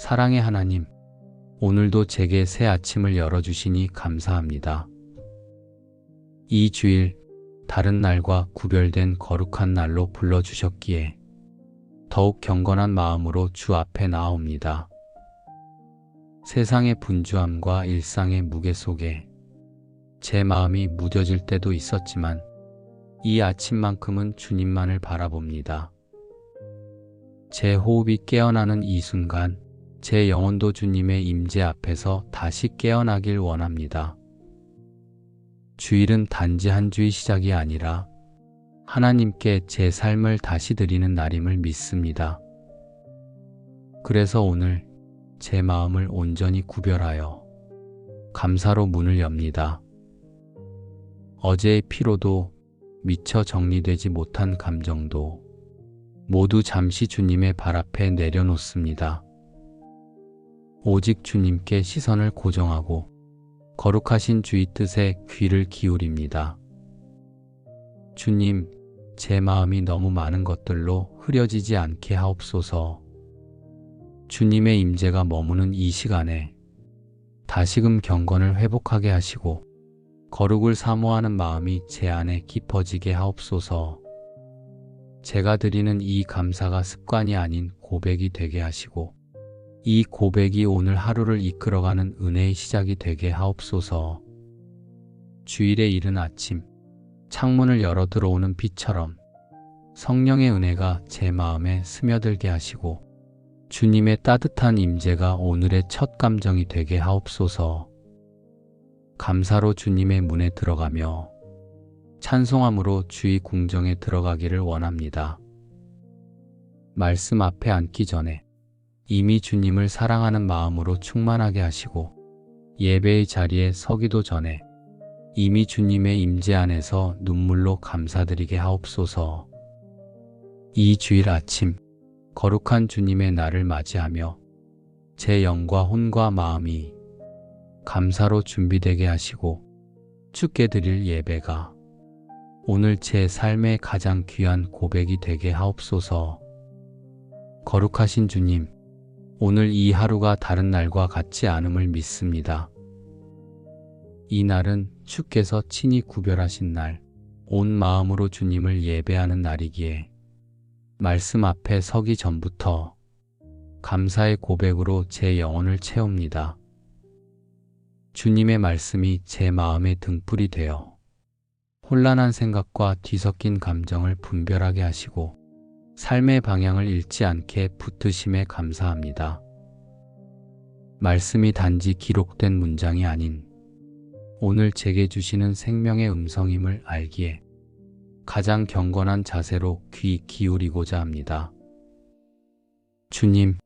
사랑의 하나님, 오늘도 제게 새 아침을 열어주시니 감사합니다. 이 주일, 다른 날과 구별된 거룩한 날로 불러주셨기에 더욱 경건한 마음으로 주 앞에 나아옵니다. 세상의 분주함과 일상의 무게 속에 제 마음이 무뎌질 때도 있었지만 이 아침만큼은 주님만을 바라봅니다. 제 호흡이 깨어나는 이 순간, 제 영혼도 주님의 임재 앞에서 다시 깨어나길 원합니다. 주일은 단지 한 주의 시작이 아니라 하나님께 제 삶을 다시 드리는 날임을 믿습니다. 그래서 오늘 제 마음을 온전히 구별하여 감사로 문을 엽니다. 어제의 피로도, 미처 정리되지 못한 감정도 모두 잠시 주님의 발 앞에 내려놓습니다. 오직 주님께 시선을 고정하고 거룩하신 주의 뜻에 귀를 기울입니다. 주님, 제 마음이 너무 많은 것들로 흐려지지 않게 하옵소서. 주님의 임재가 머무는 이 시간에 다시금 경건을 회복하게 하시고 거룩을 사모하는 마음이 제 안에 깊어지게 하옵소서. 제가 드리는 이 감사가 습관이 아닌 고백이 되게 하시고 이 고백이 오늘 하루를 이끌어가는 은혜의 시작이 되게 하옵소서. 주일의 이른 아침, 창문을 열어 들어오는 빛처럼 성령의 은혜가 제 마음에 스며들게 하시고 주님의 따뜻한 임재가 오늘의 첫 감정이 되게 하옵소서. 감사로 주님의 문에 들어가며 찬송함으로 주의 궁정에 들어가기를 원합니다. 말씀 앞에 앉기 전에 이미 주님을 사랑하는 마음으로 충만하게 하시고 예배의 자리에 서기도 전에 이미 주님의 임재 안에서 눈물로 감사드리게 하옵소서. 이 주일 아침 거룩한 주님의 날을 맞이하며 제 영과 혼과 마음이 감사로 준비되게 하시고 주께 드릴 예배가 오늘 제 삶의 가장 귀한 고백이 되게 하옵소서. 거룩하신 주님, 오늘 이 하루가 다른 날과 같지 않음을 믿습니다. 이 날은 주께서 친히 구별하신 날, 온 마음으로 주님을 예배하는 날이기에 말씀 앞에 서기 전부터 감사의 고백으로 제 영혼을 채웁니다. 주님의 말씀이 제 마음의 등불이 되어 혼란한 생각과 뒤섞인 감정을 분별하게 하시고 삶의 방향을 잃지 않게 붙드심에 감사합니다. 말씀이 단지 기록된 문장이 아닌 오늘 제게 주시는 생명의 음성임을 알기에 가장 경건한 자세로 귀 기울이고자 합니다. 주님,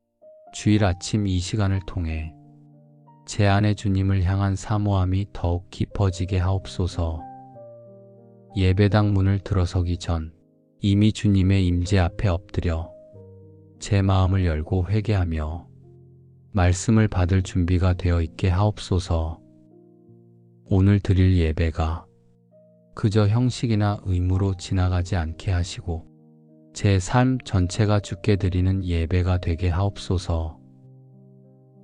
주일 아침 이 시간을 통해 제 안에 주님을 향한 사모함이 더욱 깊어지게 하옵소서. 예배당 문을 들어서기 전 이미 주님의 임재 앞에 엎드려 제 마음을 열고 회개하며 말씀을 받을 준비가 되어 있게 하옵소서. 오늘 드릴 예배가 그저 형식이나 의무로 지나가지 않게 하시고 제 삶 전체가 주께 드리는 예배가 되게 하옵소서.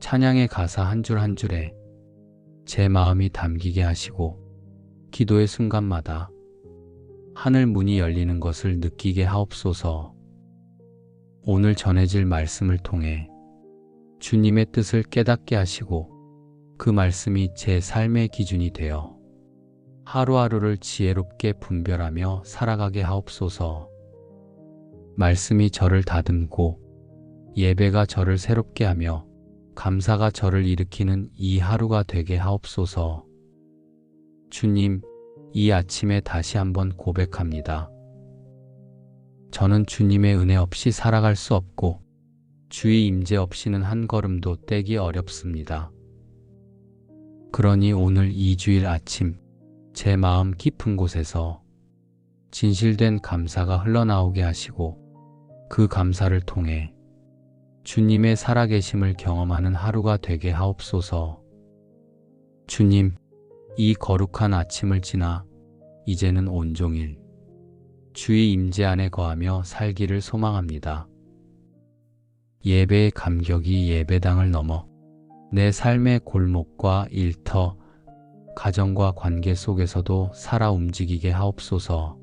찬양의 가사 한 줄 한 줄에 제 마음이 담기게 하시고 기도의 순간마다 하늘 문이 열리는 것을 느끼게 하옵소서. 오늘 전해질 말씀을 통해 주님의 뜻을 깨닫게 하시고 그 말씀이 제 삶의 기준이 되어 하루하루를 지혜롭게 분별하며 살아가게 하옵소서. 말씀이 저를 다듬고 예배가 저를 새롭게 하며 감사가 저를 일으키는 이 하루가 되게 하옵소서. 주님, 이 아침에 다시 한번 고백합니다. 저는 주님의 은혜 없이 살아갈 수 없고 주의 임재 없이는 한 걸음도 떼기 어렵습니다. 그러니 오늘 이 주일 아침 제 마음 깊은 곳에서 진실된 감사가 흘러나오게 하시고 그 감사를 통해 주님의 살아계심을 경험하는 하루가 되게 하옵소서. 주님, 이 거룩한 아침을 지나 이제는 온종일 주의 임재 안에 거하며 살기를 소망합니다. 예배의 감격이 예배당을 넘어 내 삶의 골목과 일터, 가정과 관계 속에서도 살아 움직이게 하옵소서.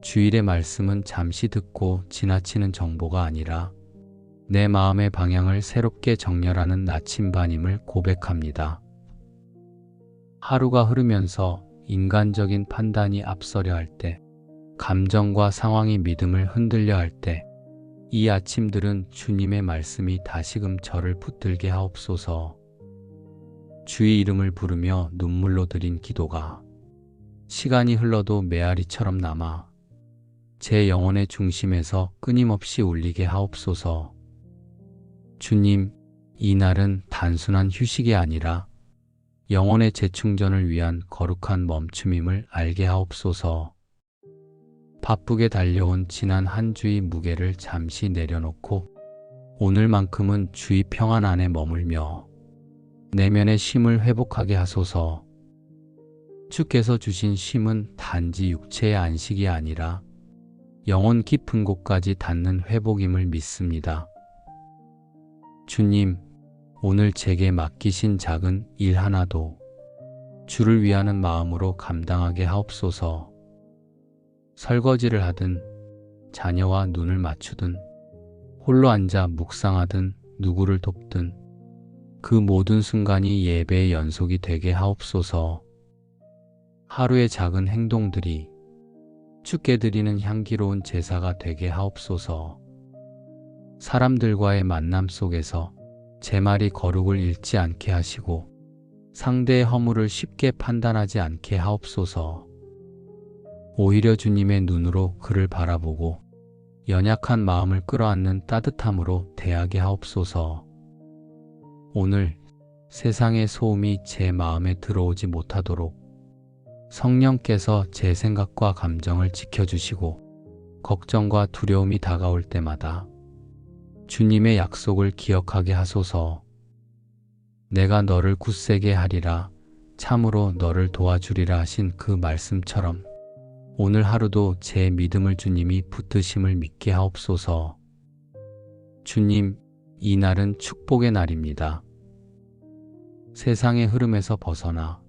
주일의 말씀은 잠시 듣고 지나치는 정보가 아니라 내 마음의 방향을 새롭게 정렬하는 나침반임을 고백합니다. 하루가 흐르면서 인간적인 판단이 앞서려 할 때, 감정과 상황이 믿음을 흔들려 할 때, 이 아침들은 주님의 말씀이 다시금 저를 붙들게 하옵소서. 주의 이름을 부르며 눈물로 드린 기도가 시간이 흘러도 메아리처럼 남아 제 영혼의 중심에서 끊임없이 울리게 하옵소서. 주님, 이 날은 단순한 휴식이 아니라 영혼의 재충전을 위한 거룩한 멈춤임을 알게 하옵소서. 바쁘게 달려온 지난 한 주의 무게를 잠시 내려놓고 오늘만큼은 주의 평안 안에 머물며 내면의 쉼을 회복하게 하소서. 주께서 주신 쉼은 단지 육체의 안식이 아니라 영혼 깊은 곳까지 닿는 회복임을 믿습니다. 주님, 오늘 제게 맡기신 작은 일 하나도 주를 위하는 마음으로 감당하게 하옵소서. 설거지를 하든 자녀와 눈을 맞추든 홀로 앉아 묵상하든 누구를 돕든 그 모든 순간이 예배의 연속이 되게 하옵소서. 하루의 작은 행동들이 주께 드리는 향기로운 제사가 되게 하옵소서. 사람들과의 만남 속에서 제 말이 거룩을 잃지 않게 하시고 상대의 허물을 쉽게 판단하지 않게 하옵소서. 오히려 주님의 눈으로 그를 바라보고 연약한 마음을 끌어안는 따뜻함으로 대하게 하옵소서. 오늘 세상의 소음이 제 마음에 들어오지 못하도록 성령께서 제 생각과 감정을 지켜주시고 걱정과 두려움이 다가올 때마다 주님의 약속을 기억하게 하소서. 내가 너를 굳세게 하리라, 참으로 너를 도와주리라 하신 그 말씀처럼 오늘 하루도 제 믿음을 주님이 붙드심을 믿게 하옵소서. 주님, 이 날은 축복의 날입니다. 세상의 흐름에서 벗어나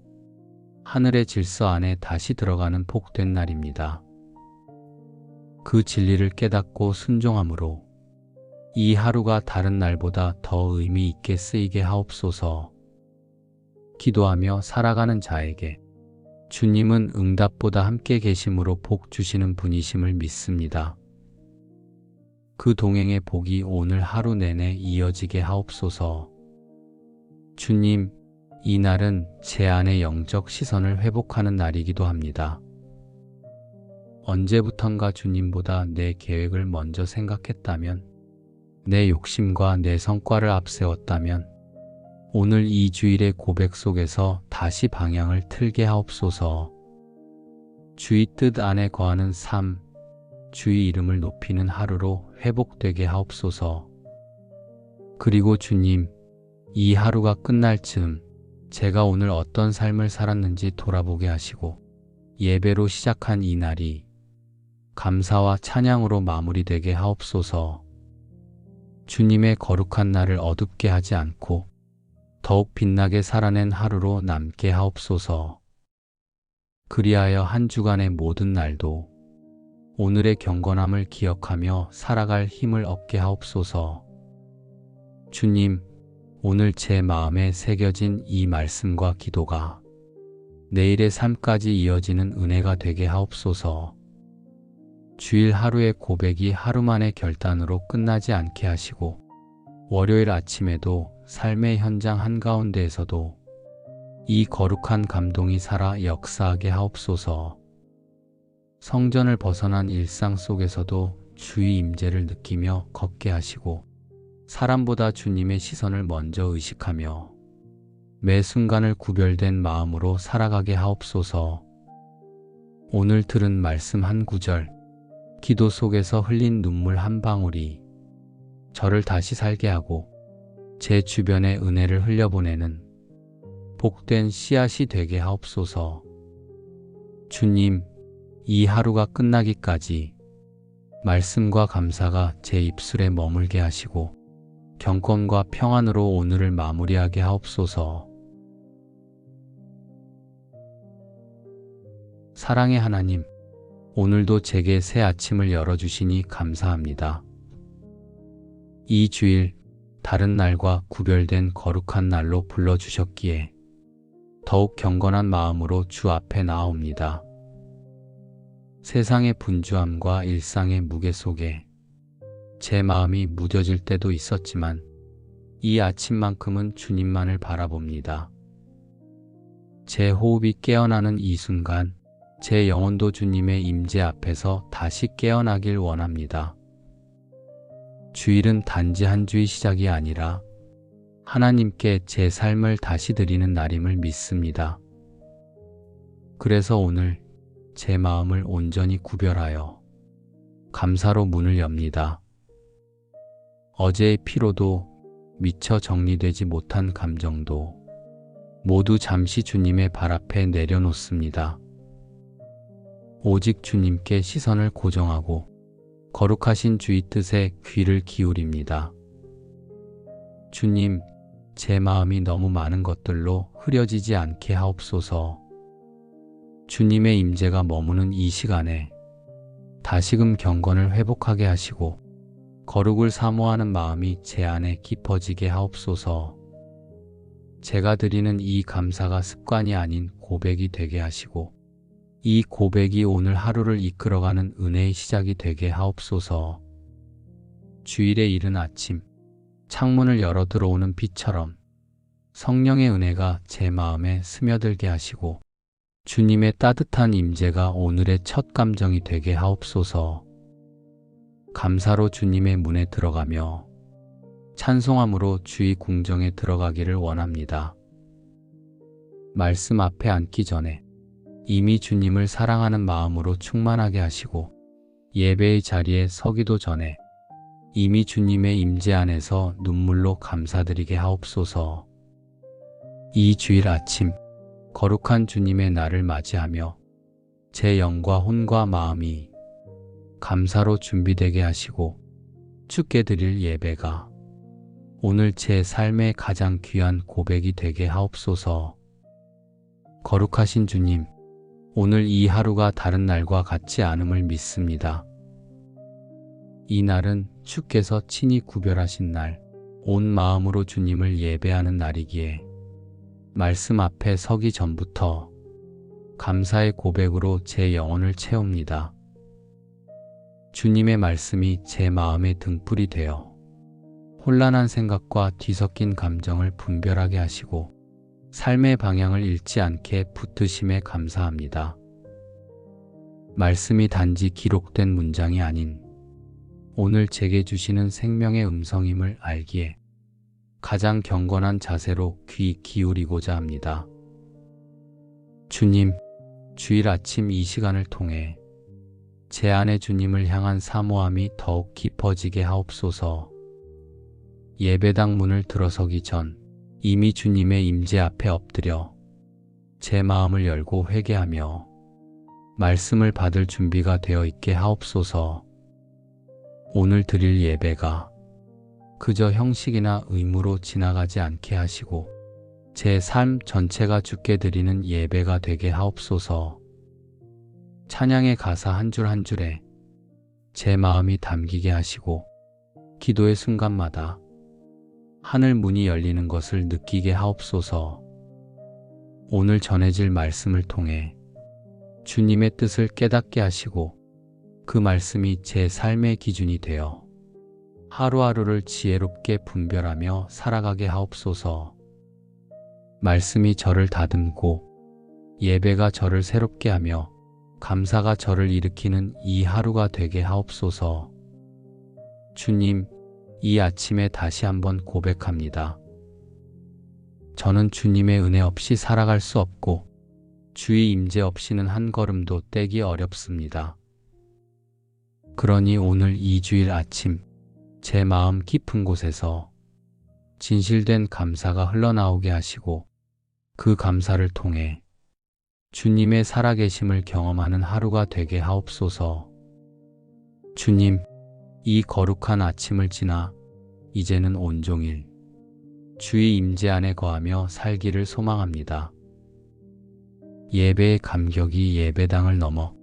하늘의 질서 안에 다시 들어가는 복된 날입니다. 그 진리를 깨닫고 순종함으로 이 하루가 다른 날보다 더 의미 있게 쓰이게 하옵소서. 기도하며 살아가는 자에게 주님은 응답보다 함께 계심으로 복 주시는 분이심을 믿습니다. 그 동행의 복이 오늘 하루 내내 이어지게 하옵소서. 주님, 이 날은 제 안의 영적 시선을 회복하는 날이기도 합니다. 언제부턴가 주님보다 내 계획을 먼저 생각했다면, 내 욕심과 내 성과를 앞세웠다면 오늘 이 주일의 고백 속에서 다시 방향을 틀게 하옵소서. 주의 뜻 안에 거하는 삶, 주의 이름을 높이는 하루로 회복되게 하옵소서. 그리고 주님, 이 하루가 끝날 즈음 제가 오늘 어떤 삶을 살았는지 돌아보게 하시고 예배로 시작한 이 날이 감사와 찬양으로 마무리되게 하옵소서. 주님의 거룩한 날을 어둡게 하지 않고 더욱 빛나게 살아낸 하루로 남게 하옵소서. 그리하여 한 주간의 모든 날도 오늘의 경건함을 기억하며 살아갈 힘을 얻게 하옵소서. 주님, 오늘 제 마음에 새겨진 이 말씀과 기도가 내일의 삶까지 이어지는 은혜가 되게 하옵소서. 주일 하루의 고백이 하루만의 결단으로 끝나지 않게 하시고 월요일 아침에도 삶의 현장 한가운데에서도 이 거룩한 감동이 살아 역사하게 하옵소서. 성전을 벗어난 일상 속에서도 주의 임재를 느끼며 걷게 하시고 사람보다 주님의 시선을 먼저 의식하며 매 순간을 구별된 마음으로 살아가게 하옵소서. 오늘 들은 말씀 한 구절, 기도 속에서 흘린 눈물 한 방울이 저를 다시 살게 하고 제 주변에 은혜를 흘려보내는 복된 씨앗이 되게 하옵소서. 주님, 이 하루가 끝나기까지 말씀과 감사가 제 입술에 머물게 하시고 경건과 평안으로 오늘을 마무리하게 하옵소서. 사랑의 하나님, 오늘도 제게 새 아침을 열어주시니 감사합니다. 이 주일 다른 날과 구별된 거룩한 날로 불러주셨기에 더욱 경건한 마음으로 주 앞에 나아옵니다. 세상의 분주함과 일상의 무게 속에 제 마음이 무뎌질 때도 있었지만 이 아침만큼은 주님만을 바라봅니다. 제 호흡이 깨어나는 이 순간 제 영혼도 주님의 임재 앞에서 다시 깨어나길 원합니다. 주일은 단지 한 주의 시작이 아니라 하나님께 제 삶을 다시 드리는 날임을 믿습니다. 그래서 오늘 제 마음을 온전히 구별하여 감사로 문을 엽니다. 어제의 피로도 미처 정리되지 못한 감정도 모두 잠시 주님의 발 앞에 내려놓습니다. 오직 주님께 시선을 고정하고 거룩하신 주의 뜻에 귀를 기울입니다. 주님, 제 마음이 너무 많은 것들로 흐려지지 않게 하옵소서. 주님의 임재가 머무는 이 시간에 다시금 경건을 회복하게 하시고 거룩을 사모하는 마음이 제 안에 깊어지게 하옵소서. 제가 드리는 이 감사가 습관이 아닌 고백이 되게 하시고 이 고백이 오늘 하루를 이끌어가는 은혜의 시작이 되게 하옵소서. 주일의 이른 아침, 창문을 열어 들어오는 빛처럼 성령의 은혜가 제 마음에 스며들게 하시고 주님의 따뜻한 임재가 오늘의 첫 감정이 되게 하옵소서. 감사로 주님의 문에 들어가며 찬송함으로 주의 궁정에 들어가기를 원합니다. 말씀 앞에 앉기 전에 이미 주님을 사랑하는 마음으로 충만하게 하시고 예배의 자리에 서기도 전에 이미 주님의 임재 안에서 눈물로 감사드리게 하옵소서. 이 주일 아침 거룩한 주님의 날을 맞이하며 제 영과 혼과 마음이 감사로 준비되게 하시고 주께 드릴 예배가 오늘 제 삶의 가장 귀한 고백이 되게 하옵소서. 거룩하신 주님, 오늘 이 하루가 다른 날과 같지 않음을 믿습니다. 이 날은 주께서 친히 구별하신 날, 온 마음으로 주님을 예배하는 날이기에 말씀 앞에 서기 전부터 감사의 고백으로 제 영혼을 채웁니다. 주님의 말씀이 제 마음의 등불이 되어 혼란한 생각과 뒤섞인 감정을 분별하게 하시고 삶의 방향을 잃지 않게 붙드심에 감사합니다. 말씀이 단지 기록된 문장이 아닌 오늘 제게 주시는 생명의 음성임을 알기에 가장 경건한 자세로 귀 기울이고자 합니다. 주님, 주일 아침 이 시간을 통해 제 안에 주님을 향한 사모함이 더욱 깊어지게 하옵소서. 예배당 문을 들어서기 전 이미 주님의 임재 앞에 엎드려 제 마음을 열고 회개하며 말씀을 받을 준비가 되어 있게 하옵소서. 오늘 드릴 예배가 그저 형식이나 의무로 지나가지 않게 하시고 제 삶 전체가 주께 드리는 예배가 되게 하옵소서. 찬양의 가사 한 줄 한 줄에 제 마음이 담기게 하시고 기도의 순간마다 하늘 문이 열리는 것을 느끼게 하옵소서. 오늘 전해질 말씀을 통해 주님의 뜻을 깨닫게 하시고 그 말씀이 제 삶의 기준이 되어 하루하루를 지혜롭게 분별하며 살아가게 하옵소서. 말씀이 저를 다듬고 예배가 저를 새롭게 하며 감사가 저를 일으키는 이 하루가 되게 하옵소서. 주님, 이 아침에 다시 한번 고백합니다. 저는 주님의 은혜 없이 살아갈 수 없고 주의 임재 없이는 한 걸음도 떼기 어렵습니다. 그러니 오늘 이 주일 아침 제 마음 깊은 곳에서 진실된 감사가 흘러나오게 하시고 그 감사를 통해 주님의 살아계심을 경험하는 하루가 되게 하옵소서. 주님, 이 거룩한 아침을 지나 이제는 온종일 주의 임재 안에 거하며 살기를 소망합니다. 예배의 감격이 예배당을 넘어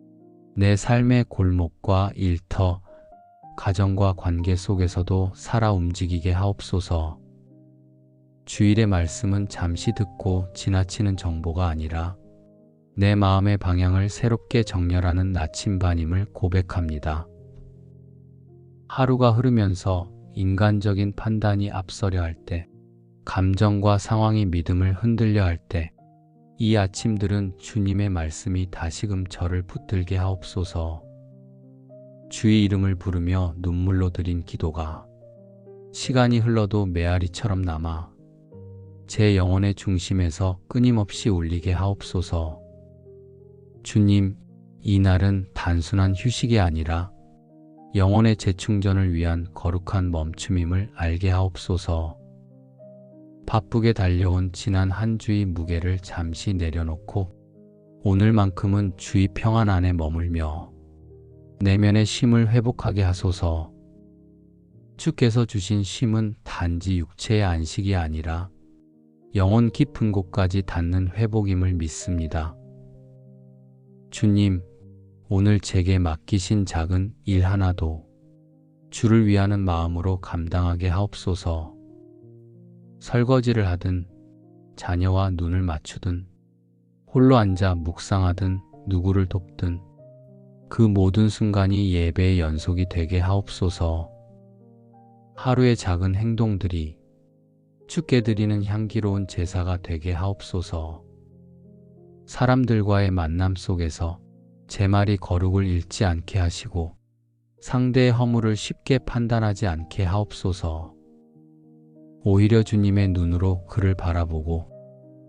내 삶의 골목과 일터, 가정과 관계 속에서도 살아 움직이게 하옵소서. 주일의 말씀은 잠시 듣고 지나치는 정보가 아니라 내 마음의 방향을 새롭게 정렬하는 나침반임을 고백합니다. 하루가 흐르면서 인간적인 판단이 앞서려 할 때, 감정과 상황이 믿음을 흔들려 할 때, 이 아침들은 주님의 말씀이 다시금 저를 붙들게 하옵소서. 주의 이름을 부르며 눈물로 드린 기도가 시간이 흘러도 메아리처럼 남아 제 영혼의 중심에서 끊임없이 울리게 하옵소서. 주님, 이 날은 단순한 휴식이 아니라 영혼의 재충전을 위한 거룩한 멈춤임을 알게 하옵소서. 바쁘게 달려온 지난 한 주의 무게를 잠시 내려놓고 오늘만큼은 주의 평안 안에 머물며 내면의 쉼을 회복하게 하소서. 주께서 주신 쉼은 단지 육체의 안식이 아니라 영혼 깊은 곳까지 닿는 회복임을 믿습니다. 주님, 오늘 제게 맡기신 작은 일 하나도 주를 위하는 마음으로 감당하게 하옵소서. 설거지를 하든 자녀와 눈을 맞추든 홀로 앉아 묵상하든 누구를 돕든 그 모든 순간이 예배의 연속이 되게 하옵소서. 하루의 작은 행동들이 주께 드리는 향기로운 제사가 되게 하옵소서. 사람들과의 만남 속에서 제 말이 거룩을 잃지 않게 하시고 상대의 허물을 쉽게 판단하지 않게 하옵소서. 오히려 주님의 눈으로 그를 바라보고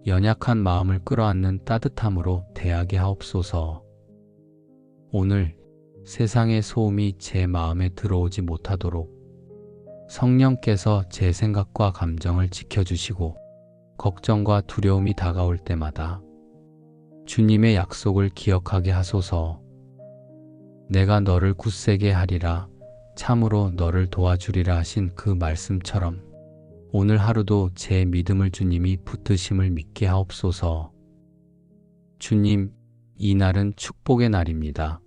연약한 마음을 끌어안는 따뜻함으로 대하게 하옵소서. 오늘 세상의 소음이 제 마음에 들어오지 못하도록 성령께서 제 생각과 감정을 지켜주시고 걱정과 두려움이 다가올 때마다 주님의 약속을 기억하게 하소서. 내가 너를 굳세게 하리라, 참으로 너를 도와주리라 하신 그 말씀처럼 오늘 하루도 제 믿음을 주님이 붙드심을 믿게 하옵소서. 주님, 이 날은 축복의 날입니다.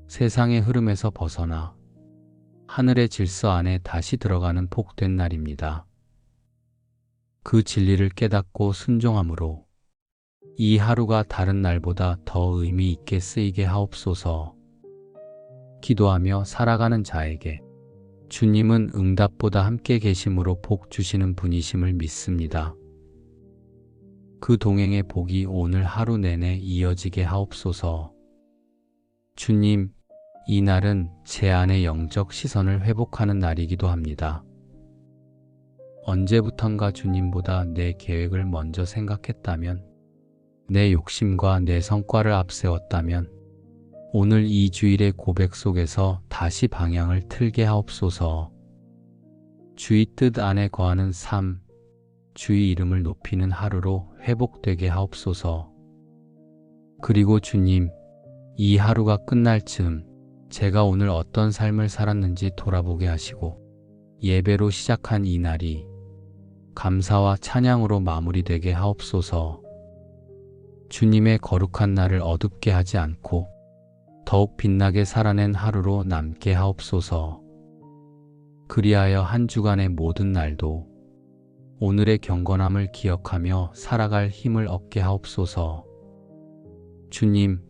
세상의 흐름에서 벗어나 하늘의 질서 안에 다시 들어가는 복된 날입니다. 그 진리를 깨닫고 순종함으로 이 하루가 다른 날보다 더 의미 있게 쓰이게 하옵소서. 기도하며 살아가는 자에게 주님은 응답보다 함께 계심으로 복 주시는 분이심을 믿습니다. 그 동행의 복이 오늘 하루 내내 이어지게 하옵소서. 주님, 이 날은 제 안의 영적 시선을 회복하는 날이기도 합니다. 언제부턴가 주님보다 내 계획을 먼저 생각했다면, 내 욕심과 내 성과를 앞세웠다면, 오늘 이 주일의 고백 속에서 다시 방향을 틀게 하옵소서. 주의 뜻 안에 거하는 삶, 주의 이름을 높이는 하루로 회복되게 하옵소서. 그리고 주님, 이 하루가 끝날 즈음 제가 오늘 어떤 삶을 살았는지 돌아보게 하시고 예배로 시작한 이 날이 감사와 찬양으로 마무리되게 하옵소서. 주님의 거룩한 날을 어둡게 하지 않고 더욱 빛나게 살아낸 하루로 남게 하옵소서. 그리하여 한 주간의 모든 날도 오늘의 경건함을 기억하며 살아갈 힘을 얻게 하옵소서. 주님,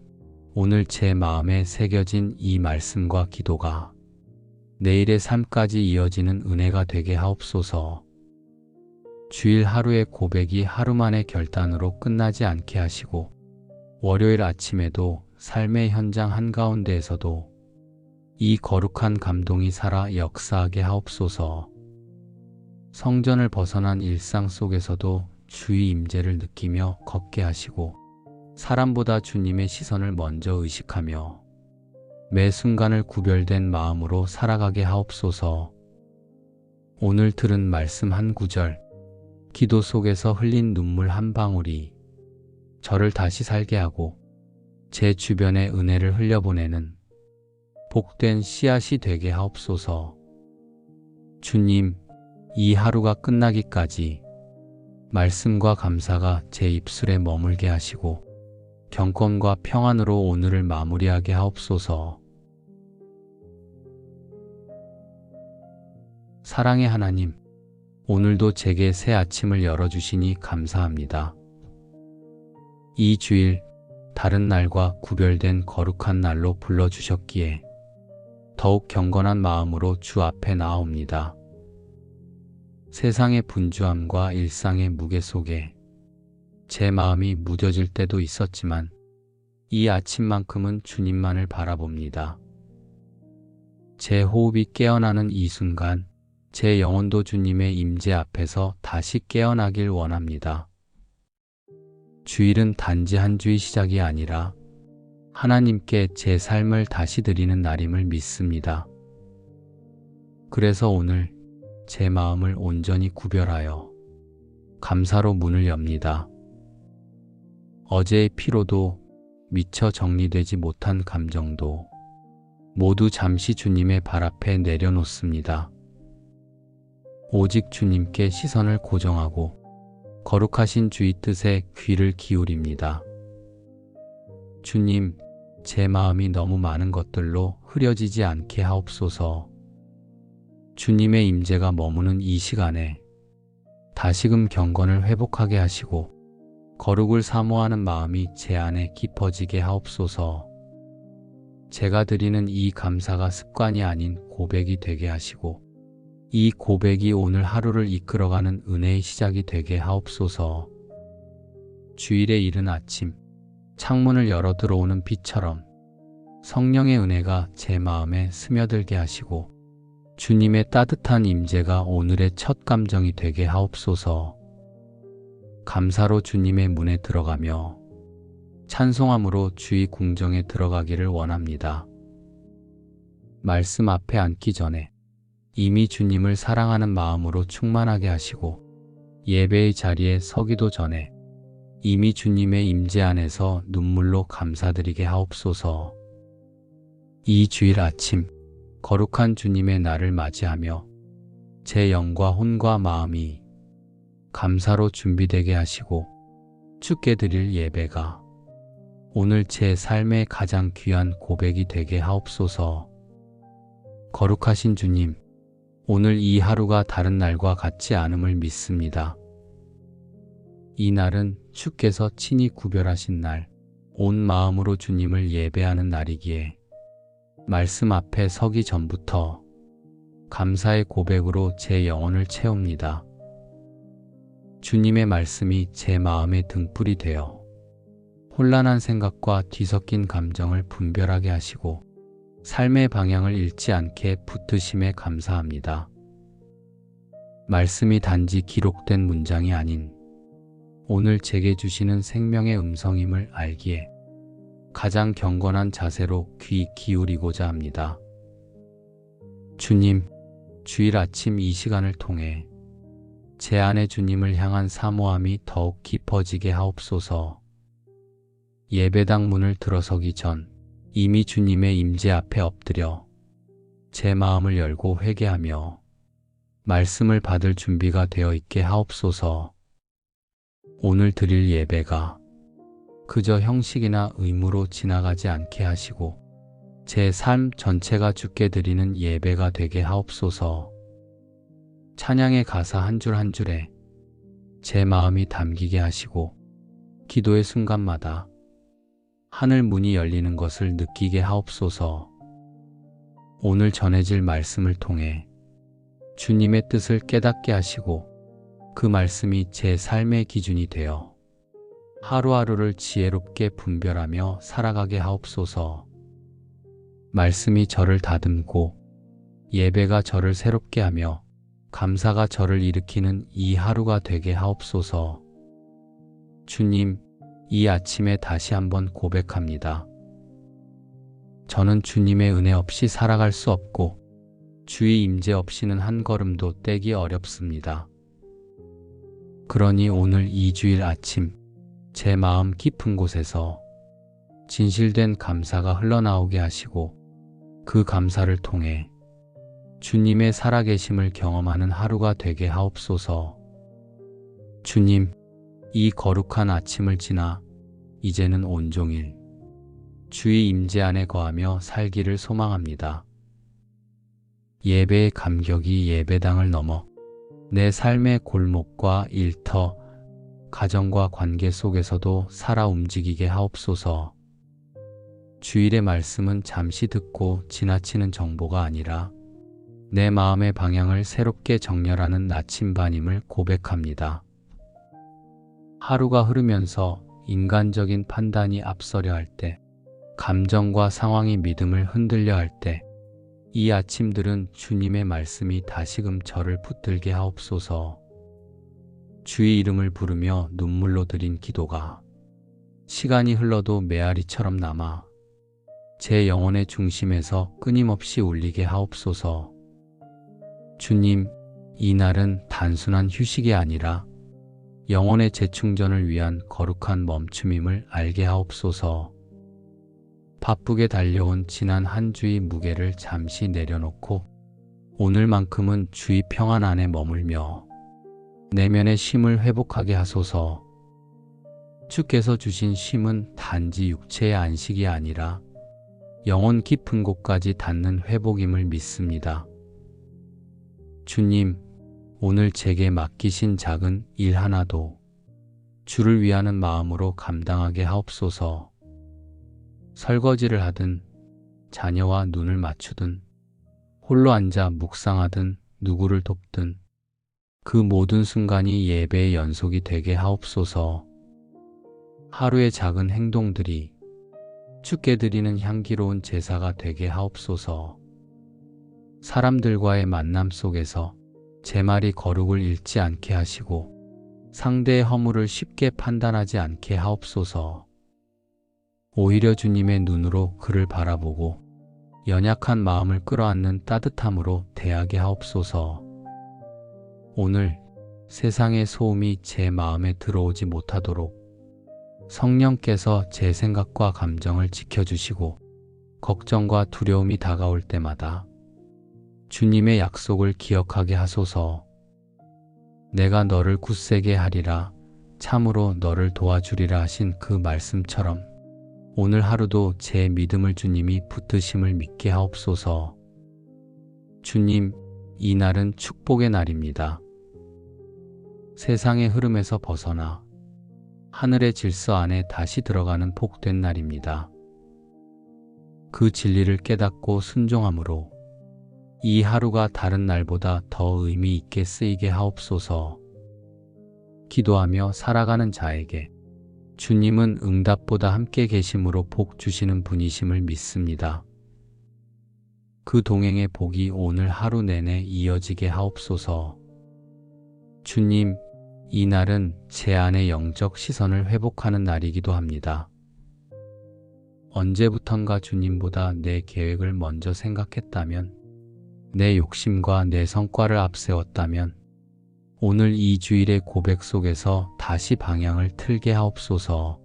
오늘 제 마음에 새겨진 이 말씀과 기도가 내일의 삶까지 이어지는 은혜가 되게 하옵소서. 주일 하루의 고백이 하루만의 결단으로 끝나지 않게 하시고 월요일 아침에도 삶의 현장 한가운데에서도 이 거룩한 감동이 살아 역사하게 하옵소서. 성전을 벗어난 일상 속에서도 주의 임재를 느끼며 걷게 하시고 사람보다 주님의 시선을 먼저 의식하며 매 순간을 구별된 마음으로 살아가게 하옵소서. 오늘 들은 말씀 한 구절, 기도 속에서 흘린 눈물 한 방울이 저를 다시 살게 하고 제 주변에 은혜를 흘려보내는 복된 씨앗이 되게 하옵소서. 주님, 이 하루가 끝나기까지 말씀과 감사가 제 입술에 머물게 하시고 경건과 평안으로 오늘을 마무리하게 하옵소서. 사랑의 하나님, 오늘도 제게 새 아침을 열어주시니 감사합니다. 이 주일, 다른 날과 구별된 거룩한 날로 불러주셨기에 더욱 경건한 마음으로 주 앞에 나아옵니다. 세상의 분주함과 일상의 무게 속에 제 마음이 무뎌질 때도 있었지만 이 아침만큼은 주님만을 바라봅니다. 제 호흡이 깨어나는 이 순간 제 영혼도 주님의 임재 앞에서 다시 깨어나길 원합니다. 주일은 단지 한 주의 시작이 아니라 하나님께 제 삶을 다시 드리는 날임을 믿습니다. 그래서 오늘 제 마음을 온전히 구별하여 감사로 문을 엽니다. 어제의 피로도 미처 정리되지 못한 감정도 모두 잠시 주님의 발 앞에 내려놓습니다. 오직 주님께 시선을 고정하고 거룩하신 주의 뜻에 귀를 기울입니다. 주님, 제 마음이 너무 많은 것들로 흐려지지 않게 하옵소서. 주님의 임재가 머무는 이 시간에 다시금 경건을 회복하게 하시고 거룩을 사모하는 마음이 제 안에 깊어지게 하옵소서. 제가 드리는 이 감사가 습관이 아닌 고백이 되게 하시고 이 고백이 오늘 하루를 이끌어가는 은혜의 시작이 되게 하옵소서. 주일의 이른 아침, 창문을 열어 들어오는 빛처럼 성령의 은혜가 제 마음에 스며들게 하시고 주님의 따뜻한 임재가 오늘의 첫 감정이 되게 하옵소서. 감사로 주님의 문에 들어가며 찬송함으로 주의 궁정에 들어가기를 원합니다. 말씀 앞에 앉기 전에 이미 주님을 사랑하는 마음으로 충만하게 하시고 예배의 자리에 서기도 전에 이미 주님의 임재 안에서 눈물로 감사드리게 하옵소서. 이 주일 아침 거룩한 주님의 날을 맞이하며 제 영과 혼과 마음이 감사로 준비되게 하시고 주께 드릴 예배가 오늘 제 삶의 가장 귀한 고백이 되게 하옵소서. 거룩하신 주님, 오늘 이 하루가 다른 날과 같지 않음을 믿습니다. 이 날은 주께서 친히 구별하신 날, 온 마음으로 주님을 예배하는 날이기에 말씀 앞에 서기 전부터 감사의 고백으로 제 영혼을 채웁니다. 주님의 말씀이 제 마음의 등불이 되어 혼란한 생각과 뒤섞인 감정을 분별하게 하시고 삶의 방향을 잃지 않게 붙드심에 감사합니다. 말씀이 단지 기록된 문장이 아닌 오늘 제게 주시는 생명의 음성임을 알기에 가장 경건한 자세로 귀 기울이고자 합니다. 주님, 주일 아침 이 시간을 통해 제 안에 주님을 향한 사모함이 더욱 깊어지게 하옵소서. 예배당 문을 들어서기 전 이미 주님의 임재 앞에 엎드려 제 마음을 열고 회개하며 말씀을 받을 준비가 되어 있게 하옵소서. 오늘 드릴 예배가 그저 형식이나 의무로 지나가지 않게 하시고 제 삶 전체가 주께 드리는 예배가 되게 하옵소서. 찬양의 가사 한 줄 한 줄에 제 마음이 담기게 하시고 기도의 순간마다 하늘 문이 열리는 것을 느끼게 하옵소서. 오늘 전해질 말씀을 통해 주님의 뜻을 깨닫게 하시고 그 말씀이 제 삶의 기준이 되어 하루하루를 지혜롭게 분별하며 살아가게 하옵소서. 말씀이 저를 다듬고 예배가 저를 새롭게 하며 감사가 저를 일으키는 이 하루가 되게 하옵소서. 주님, 이 아침에 다시 한번 고백합니다. 저는 주님의 은혜 없이 살아갈 수 없고 주의 임재 없이는 한 걸음도 떼기 어렵습니다. 그러니 오늘 이 주일 아침 제 마음 깊은 곳에서 진실된 감사가 흘러나오게 하시고 그 감사를 통해 주님의 살아계심을 경험하는 하루가 되게 하옵소서. 주님, 이 거룩한 아침을 지나 이제는 온종일 주의 임재 안에 거하며 살기를 소망합니다. 예배의 감격이 예배당을 넘어 내 삶의 골목과 일터, 가정과 관계 속에서도 살아 움직이게 하옵소서. 주일의 말씀은 잠시 듣고 지나치는 정보가 아니라 내 마음의 방향을 새롭게 정렬하는 나침반임을 고백합니다. 하루가 흐르면서 인간적인 판단이 앞서려 할 때, 감정과 상황이 믿음을 흔들려 할 때, 이 아침들은 주님의 말씀이 다시금 저를 붙들게 하옵소서. 주의 이름을 부르며 눈물로 드린 기도가 시간이 흘러도 메아리처럼 남아 제 영혼의 중심에서 끊임없이 울리게 하옵소서. 주님, 이 날은 단순한 휴식이 아니라 영혼의 재충전을 위한 거룩한 멈춤임을 알게 하옵소서. 바쁘게 달려온 지난 한 주의 무게를 잠시 내려놓고 오늘만큼은 주의 평안 안에 머물며 내면의 쉼을 회복하게 하소서. 주께서 주신 쉼은 단지 육체의 안식이 아니라 영혼 깊은 곳까지 닿는 회복임을 믿습니다. 주님, 오늘 제게 맡기신 작은 일 하나도 주를 위하는 마음으로 감당하게 하옵소서. 설거지를 하든 자녀와 눈을 맞추든 홀로 앉아 묵상하든 누구를 돕든 그 모든 순간이 예배의 연속이 되게 하옵소서. 하루의 작은 행동들이 주께 드리는 향기로운 제사가 되게 하옵소서. 사람들과의 만남 속에서 제 말이 거룩을 잃지 않게 하시고 상대의 허물을 쉽게 판단하지 않게 하옵소서. 오히려 주님의 눈으로 그를 바라보고 연약한 마음을 끌어안는 따뜻함으로 대하게 하옵소서. 오늘 세상의 소음이 제 마음에 들어오지 못하도록 성령께서 제 생각과 감정을 지켜주시고 걱정과 두려움이 다가올 때마다 주님의 약속을 기억하게 하소서. 내가 너를 굳세게 하리라, 참으로 너를 도와주리라 하신 그 말씀처럼 오늘 하루도 제 믿음을 주님이 붙드심을 믿게 하옵소서. 주님, 이 날은 축복의 날입니다. 세상의 흐름에서 벗어나 하늘의 질서 안에 다시 들어가는 복된 날입니다. 그 진리를 깨닫고 순종함으로 이 하루가 다른 날보다 더 의미 있게 쓰이게 하옵소서. 기도하며 살아가는 자에게 주님은 응답보다 함께 계심으로 복 주시는 분이심을 믿습니다. 그 동행의 복이 오늘 하루 내내 이어지게 하옵소서. 주님, 이 날은 제 안의 영적 시선을 회복하는 날이기도 합니다. 언제부턴가 주님보다 내 계획을 먼저 생각했다면, 내 욕심과 내 성과를 앞세웠다면, 오늘 이 주일의 고백 속에서 다시 방향을 틀게 하옵소서.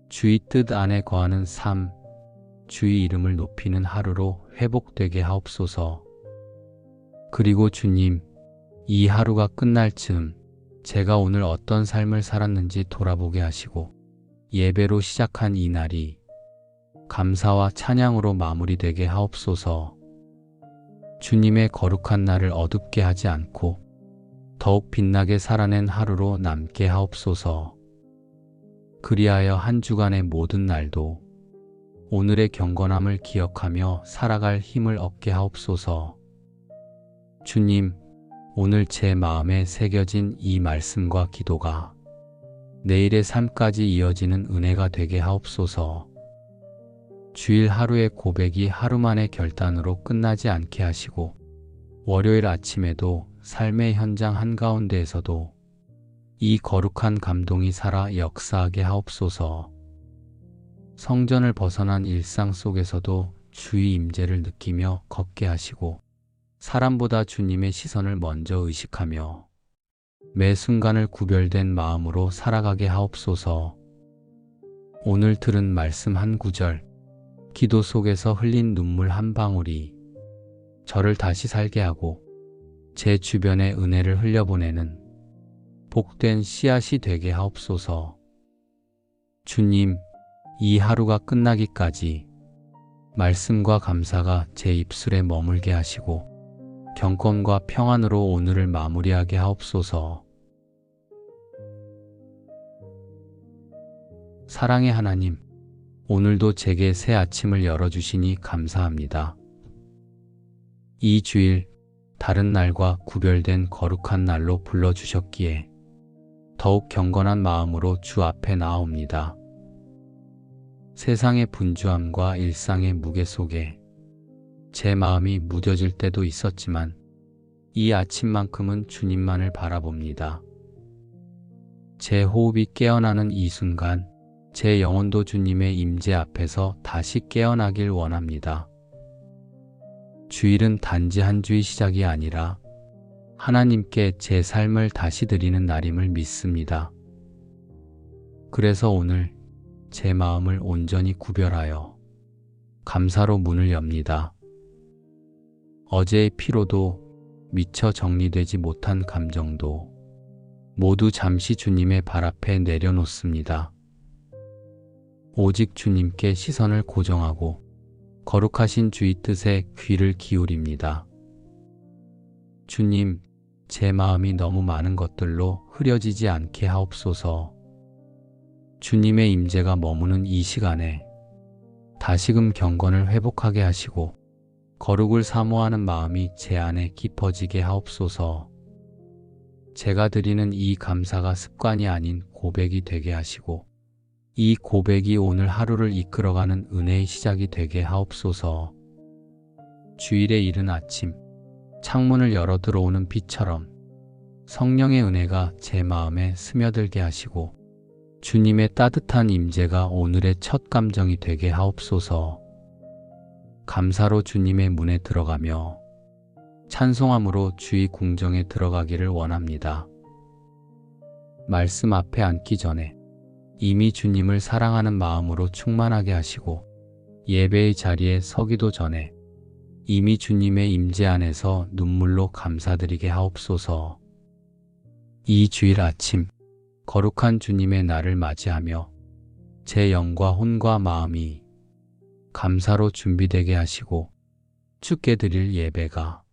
주의 뜻 안에 거하는 삶, 주의 이름을 높이는 하루로 회복되게 하옵소서. 그리고 주님, 이 하루가 끝날 즈음 제가 오늘 어떤 삶을 살았는지 돌아보게 하시고 예배로 시작한 이 날이 감사와 찬양으로 마무리되게 하옵소서. 주님의 거룩한 날을 어둡게 하지 않고 더욱 빛나게 살아낸 하루로 남게 하옵소서. 그리하여 한 주간의 모든 날도 오늘의 경건함을 기억하며 살아갈 힘을 얻게 하옵소서. 주님, 오늘 제 마음에 새겨진 이 말씀과 기도가 내일의 삶까지 이어지는 은혜가 되게 하옵소서. 주일 하루의 고백이 하루만의 결단으로 끝나지 않게 하시고 월요일 아침에도 삶의 현장 한가운데에서도 이 거룩한 감동이 살아 역사하게 하옵소서. 성전을 벗어난 일상 속에서도 주의 임재를 느끼며 걷게 하시고 사람보다 주님의 시선을 먼저 의식하며 매 순간을 구별된 마음으로 살아가게 하옵소서. 오늘 들은 말씀 한 구절, 기도 속에서 흘린 눈물 한 방울이 저를 다시 살게 하고 제 주변에 은혜를 흘려보내는 복된 씨앗이 되게 하옵소서. 주님, 이 하루가 끝나기까지 말씀과 감사가 제 입술에 머물게 하시고 경건과 평안으로 오늘을 마무리하게 하옵소서. 사랑의 하나님, 오늘도 제게 새 아침을 열어주시니 감사합니다. 이 주일, 다른 날과 구별된 거룩한 날로 불러주셨기에 더욱 경건한 마음으로 주 앞에 나아옵니다. 세상의 분주함과 일상의 무게 속에 제 마음이 무뎌질 때도 있었지만 이 아침만큼은 주님만을 바라봅니다. 제 호흡이 깨어나는 이 순간 제 영혼도 주님의 임재 앞에서 다시 깨어나길 원합니다. 주일은 단지 한 주의 시작이 아니라 하나님께 제 삶을 다시 드리는 날임을 믿습니다. 그래서 오늘 제 마음을 온전히 구별하여 감사로 문을 엽니다. 어제의 피로도 미처 정리되지 못한 감정도 모두 잠시 주님의 발 앞에 내려놓습니다. 오직 주님께 시선을 고정하고 거룩하신 주의 뜻에 귀를 기울입니다. 주님, 제 마음이 너무 많은 것들로 흐려지지 않게 하옵소서. 주님의 임재가 머무는 이 시간에 다시금 경건을 회복하게 하시고 거룩을 사모하는 마음이 제 안에 깊어지게 하옵소서. 제가 드리는 이 감사가 습관이 아닌 고백이 되게 하시고 이 고백이 오늘 하루를 이끌어가는 은혜의 시작이 되게 하옵소서. 주일의 이른 아침, 창문을 열어 들어오는 빛처럼 성령의 은혜가 제 마음에 스며들게 하시고 주님의 따뜻한 임재가 오늘의 첫 감정이 되게 하옵소서. 감사로 주님의 문에 들어가며 찬송함으로 주의 궁정에 들어가기를 원합니다. 말씀 앞에 앉기 전에 이미 주님을 사랑하는 마음으로 충만하게 하시고 예배의 자리에 서기도 전에 이미 주님의 임재 안에서 눈물로 감사드리게 하옵소서. 이 주일 아침 거룩한 주님의 날을 맞이하며 제 영과 혼과 마음이 감사로 준비되게 하시고 주께 드릴 예배가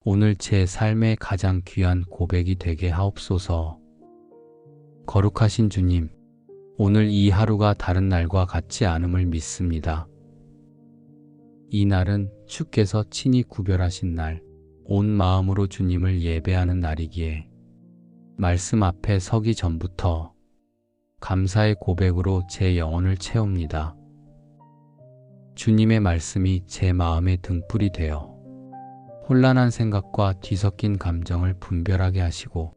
오늘 제 삶의 가장 귀한 고백이 되게 하옵소서. 거룩하신 주님, 오늘 이 하루가 다른 날과 같지 않음을 믿습니다. 이 날은 주께서 친히 구별하신 날, 온 마음으로 주님을 예배하는 날이기에 말씀 앞에 서기 전부터 감사의 고백으로 제 영혼을 채웁니다. 주님의 말씀이 제 마음의 등불이 되어 혼란한 생각과 뒤섞인 감정을 분별하게 하시고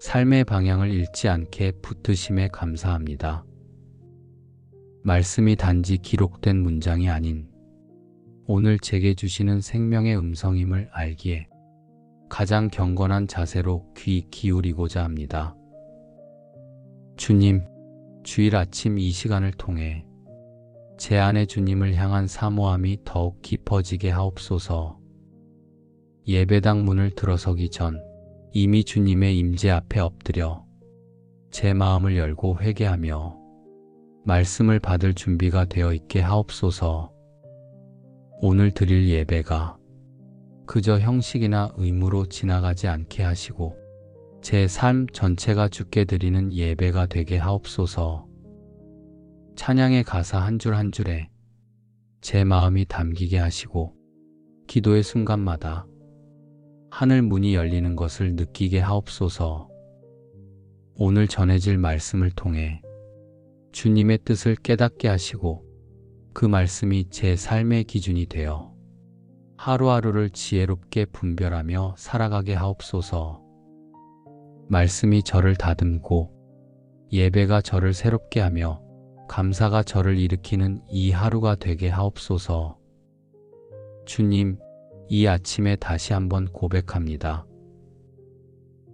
삶의 방향을 잃지 않게 붙드심에 감사합니다. 말씀이 단지 기록된 문장이 아닌 오늘 제게 주시는 생명의 음성임을 알기에 가장 경건한 자세로 귀 기울이고자 합니다. 주님, 주일 아침 이 시간을 통해 제 안에 주님을 향한 사모함이 더욱 깊어지게 하옵소서. 예배당 문을 들어서기 전 이미 주님의 임재 앞에 엎드려 제 마음을 열고 회개하며 말씀을 받을 준비가 되어 있게 하옵소서. 오늘 드릴 예배가 그저 형식이나 의무로 지나가지 않게 하시고 제 삶 전체가 주께 드리는 예배가 되게 하옵소서. 찬양의 가사 한 줄 한 줄에 제 마음이 담기게 하시고 기도의 순간마다 하늘 문이 열리는 것을 느끼게 하옵소서. 오늘 전해질 말씀을 통해 주님의 뜻을 깨닫게 하시고 그 말씀이 제 삶의 기준이 되어 하루하루를 지혜롭게 분별하며 살아가게 하옵소서. 말씀이 저를 다듬고 예배가 저를 새롭게 하며 감사가 저를 일으키는 이 하루가 되게 하옵소서. 주님, 이 아침에 다시 한번 고백합니다.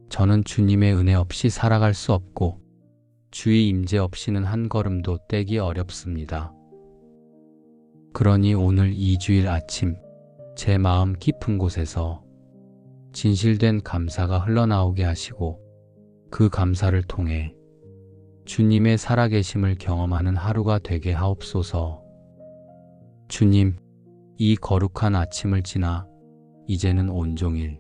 저는 주님의 은혜 없이 살아갈 수 없고 주의 임재 없이는 한 걸음도 떼기 어렵습니다. 그러니 오늘 이 주일 아침 제 마음 깊은 곳에서 진실된 감사가 흘러나오게 하시고 그 감사를 통해 주님의 살아계심을 경험하는 하루가 되게 하옵소서. 주님, 이 거룩한 아침을 지나 이제는 온종일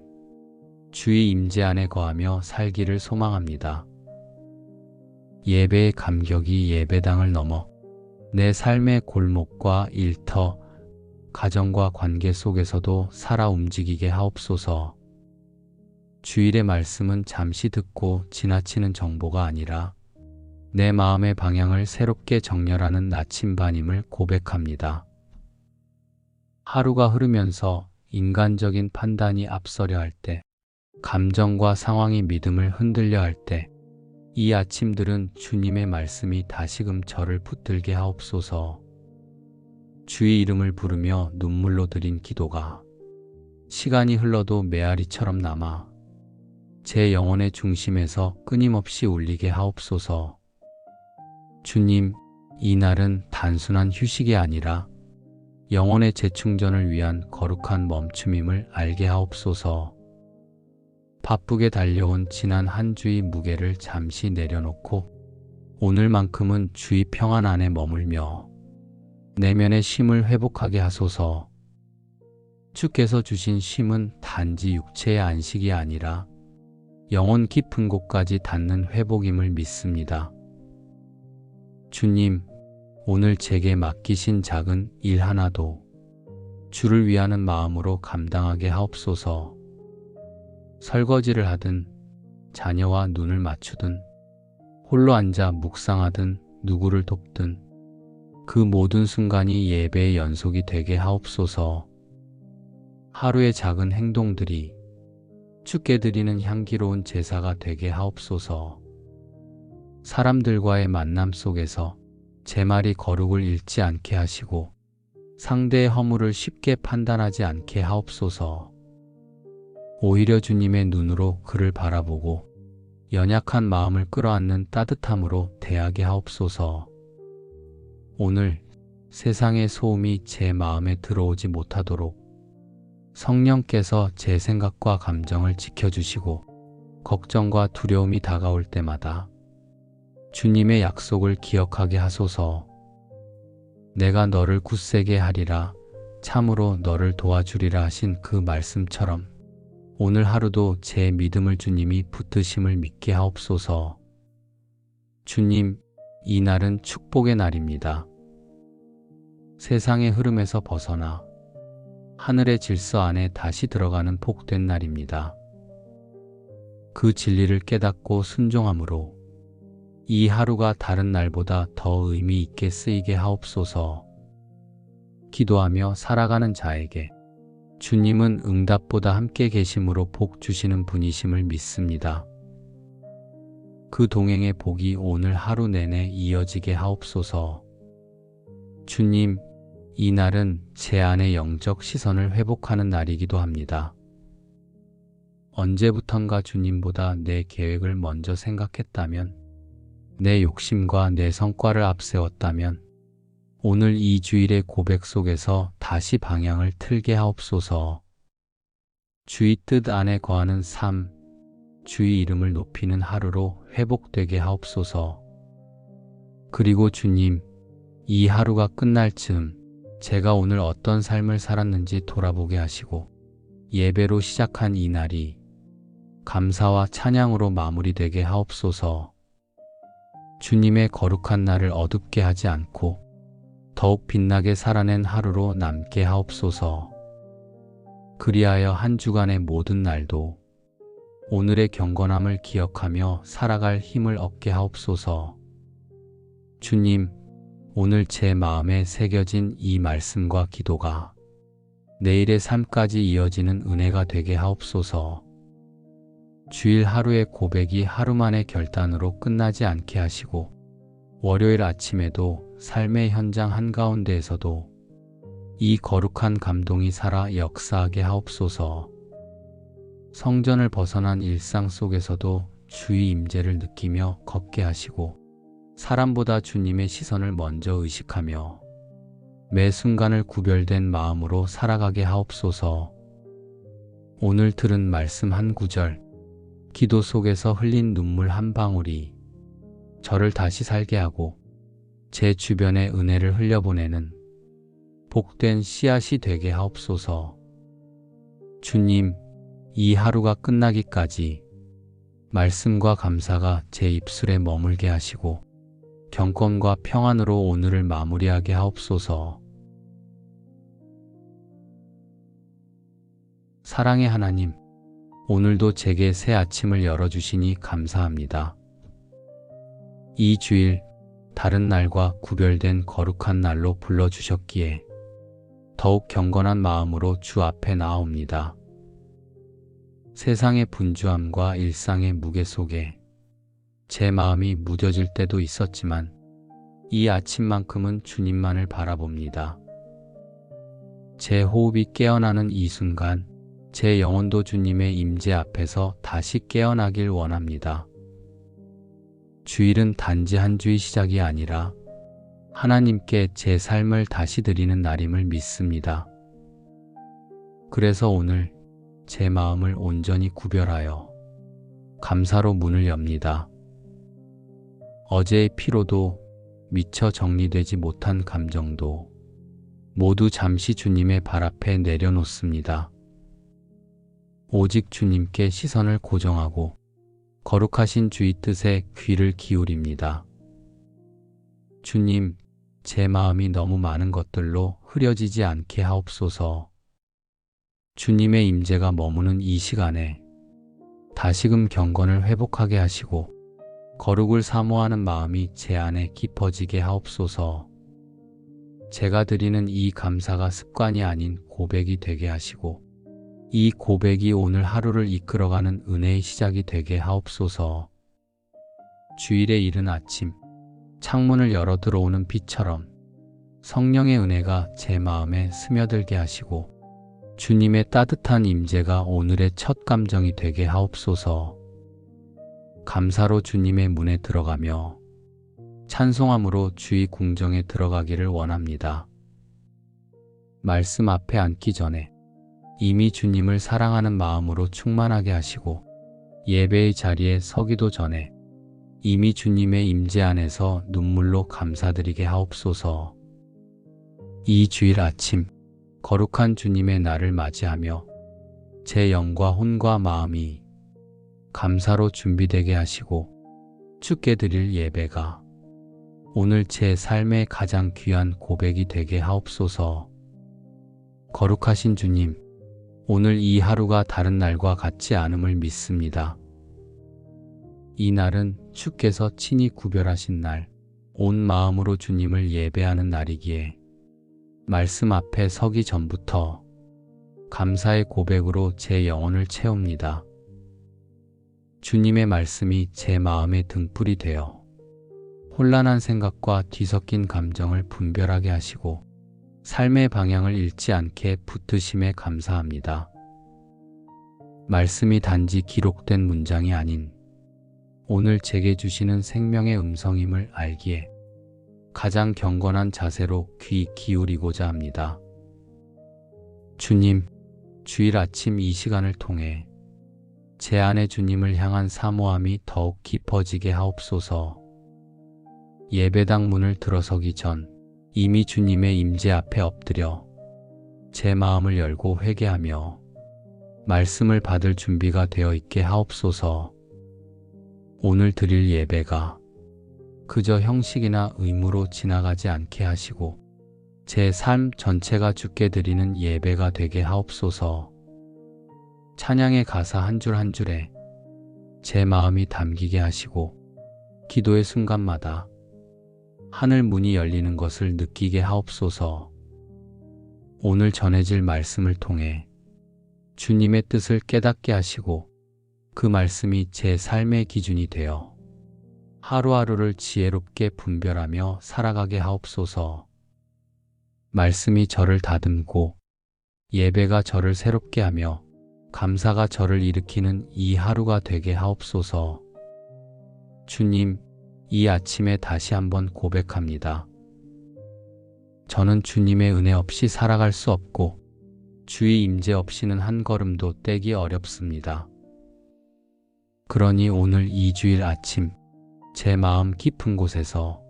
주의 임재 안에 거하며 살기를 소망합니다. 예배의 감격이 예배당을 넘어 내 삶의 골목과 일터, 가정과 관계 속에서도 살아 움직이게 하옵소서. 주일의 말씀은 잠시 듣고 지나치는 정보가 아니라 내 마음의 방향을 새롭게 정렬하는 나침반임을 고백합니다. 하루가 흐르면서 인간적인 판단이 앞서려 할 때, 감정과 상황이 믿음을 흔들려 할 때, 이 아침들은 주님의 말씀이 다시금 저를 붙들게 하옵소서. 주의 이름을 부르며 눈물로 드린 기도가 시간이 흘러도 메아리처럼 남아 제 영혼의 중심에서 끊임없이 울리게 하옵소서. 주님, 이 날은 단순한 휴식이 아니라 영혼의 재충전을 위한 거룩한 멈춤임을 알게 하옵소서. 바쁘게 달려온 지난 한 주의 무게를 잠시 내려놓고 오늘만큼은 주의 평안 안에 머물며 내면의 쉼을 회복하게 하소서. 주께서 주신 쉼은 단지 육체의 안식이 아니라 영혼 깊은 곳까지 닿는 회복임을 믿습니다. 주님, 오늘 제게 맡기신 작은 일 하나도 주를 위하는 마음으로 감당하게 하옵소서. 설거지를 하든 자녀와 눈을 맞추든 홀로 앉아 묵상하든 누구를 돕든 그 모든 순간이 예배의 연속이 되게 하옵소서. 하루의 작은 행동들이 주께 드리는 향기로운 제사가 되게 하옵소서. 사람들과의 만남 속에서 제 말이 거룩을 잃지 않게 하시고 상대의 허물을 쉽게 판단하지 않게 하옵소서. 오히려 주님의 눈으로 그를 바라보고 연약한 마음을 끌어안는 따뜻함으로 대하게 하옵소서. 오늘 세상의 소음이 제 마음에 들어오지 못하도록 성령께서 제 생각과 감정을 지켜주시고 걱정과 두려움이 다가올 때마다 주님의 약속을 기억하게 하소서. 내가 너를 굳세게 하리라, 참으로 너를 도와주리라 하신 그 말씀처럼 오늘 하루도 제 믿음을 주님이 붙드심을 믿게 하옵소서. 주님, 이 날은 축복의 날입니다. 세상의 흐름에서 벗어나 하늘의 질서 안에 다시 들어가는 복된 날입니다. 그 진리를 깨닫고 순종함으로 이 하루가 다른 날보다 더 의미 있게 쓰이게 하옵소서. 기도하며 살아가는 자에게 주님은 응답보다 함께 계심으로 복 주시는 분이심을 믿습니다. 그 동행의 복이 오늘 하루 내내 이어지게 하옵소서. 주님, 이 날은 제 안의 영적 시선을 회복하는 날이기도 합니다. 언제부턴가 주님보다 내 계획을 먼저 생각했다면, 내 욕심과 내 성과를 앞세웠다면 오늘 이 주일의 고백 속에서 다시 방향을 틀게 하옵소서. 주의 뜻 안에 거하는 삶, 주의 이름을 높이는 하루로 회복되게 하옵소서. 그리고 주님, 이 하루가 끝날 즈음 제가 오늘 어떤 삶을 살았는지 돌아보게 하시고 예배로 시작한 이 날이 감사와 찬양으로 마무리되게 하옵소서. 주님의 거룩한 날을 어둡게 하지 않고 더욱 빛나게 살아낸 하루로 남게 하옵소서. 그리하여 한 주간의 모든 날도 오늘의 경건함을 기억하며 살아갈 힘을 얻게 하옵소서. 주님, 오늘 제 마음에 새겨진 이 말씀과 기도가 내일의 삶까지 이어지는 은혜가 되게 하옵소서. 주일 하루의 고백이 하루만의 결단으로 끝나지 않게 하시고 월요일 아침에도 삶의 현장 한가운데에서도 이 거룩한 감동이 살아 역사하게 하옵소서. 성전을 벗어난 일상 속에서도 주의 임재를 느끼며 걷게 하시고 사람보다 주님의 시선을 먼저 의식하며 매 순간을 구별된 마음으로 살아가게 하옵소서. 오늘 들은 말씀 한 구절, 기도 속에서 흘린 눈물 한 방울이 저를 다시 살게 하고 제 주변에 은혜를 흘려보내는 복된 씨앗이 되게 하옵소서. 주님, 이 하루가 끝나기까지 말씀과 감사가 제 입술에 머물게 하시고 경건과 평안으로 오늘을 마무리하게 하옵소서. 사랑의 하나님, 오늘도 제게 새 아침을 열어주시니 감사합니다. 이 주일 다른 날과 구별된 거룩한 날로 불러주셨기에 더욱 경건한 마음으로 주 앞에 나아옵니다. 세상의 분주함과 일상의 무게 속에 제 마음이 무뎌질 때도 있었지만 이 아침만큼은 주님만을 바라봅니다. 제 호흡이 깨어나는 이 순간 제 영혼도 주님의 임재 앞에서 다시 깨어나길 원합니다. 주일은 단지 한 주의 시작이 아니라 하나님께 제 삶을 다시 드리는 날임을 믿습니다. 그래서 오늘 제 마음을 온전히 구별하여 감사로 문을 엽니다. 어제의 피로도 미처 정리되지 못한 감정도 모두 잠시 주님의 발 앞에 내려놓습니다. 오직 주님께 시선을 고정하고 거룩하신 주의 뜻에 귀를 기울입니다. 주님, 제 마음이 너무 많은 것들로 흐려지지 않게 하옵소서. 주님의 임재가 머무는 이 시간에 다시금 경건을 회복하게 하시고 거룩을 사모하는 마음이 제 안에 깊어지게 하옵소서. 제가 드리는 이 감사가 습관이 아닌 고백이 되게 하시고 이 고백이 오늘 하루를 이끌어가는 은혜의 시작이 되게 하옵소서. 주일의 이른 아침, 창문을 열어 들어오는 빛처럼 성령의 은혜가 제 마음에 스며들게 하시고 주님의 따뜻한 임재가 오늘의 첫 감정이 되게 하옵소서. 감사로 주님의 문에 들어가며 찬송함으로 주의 궁정에 들어가기를 원합니다. 말씀 앞에 앉기 전에 이미 주님을 사랑하는 마음으로 충만하게 하시고 예배의 자리에 서기도 전에 이미 주님의 임재 안에서 눈물로 감사드리게 하옵소서. 이 주일 아침 거룩한 주님의 날을 맞이하며 제 영과 혼과 마음이 감사로 준비되게 하시고 주께 드릴 예배가 오늘 제 삶의 가장 귀한 고백이 되게 하옵소서. 거룩하신 주님, 오늘 이 하루가 다른 날과 같지 않음을 믿습니다. 이 날은 주께서 친히 구별하신 날, 온 마음으로 주님을 예배하는 날이기에 말씀 앞에 서기 전부터 감사의 고백으로 제 영혼을 채웁니다. 주님의 말씀이 제 마음의 등불이 되어 혼란한 생각과 뒤섞인 감정을 분별하게 하시고 삶의 방향을 잃지 않게 붙드심에 감사합니다. 말씀이 단지 기록된 문장이 아닌 오늘 제게 주시는 생명의 음성임을 알기에 가장 경건한 자세로 귀 기울이고자 합니다. 주님, 주일 아침 이 시간을 통해 제 안에 주님을 향한 사모함이 더욱 깊어지게 하옵소서. 예배당 문을 들어서기 전 이미 주님의 임재 앞에 엎드려 제 마음을 열고 회개하며 말씀을 받을 준비가 되어 있게 하옵소서. 오늘 드릴 예배가 그저 형식이나 의무로 지나가지 않게 하시고 제 삶 전체가 주께 드리는 예배가 되게 하옵소서. 찬양의 가사 한 줄 한 줄에 제 마음이 담기게 하시고 기도의 순간마다 하늘 문이 열리는 것을 느끼게 하옵소서. 오늘 전해질 말씀을 통해 주님의 뜻을 깨닫게 하시고 그 말씀이 제 삶의 기준이 되어 하루하루를 지혜롭게 분별하며 살아가게 하옵소서. 말씀이 저를 다듬고 예배가 저를 새롭게 하며 감사가 저를 일으키는 이 하루가 되게 하옵소서. 주님, 이 아침에 다시 한번 고백합니다. 저는 주님의 은혜 없이 살아갈 수 없고 주의 임재 없이는 한 걸음도 떼기 어렵습니다. 그러니 오늘 이 주일 아침 제 마음 깊은 곳에서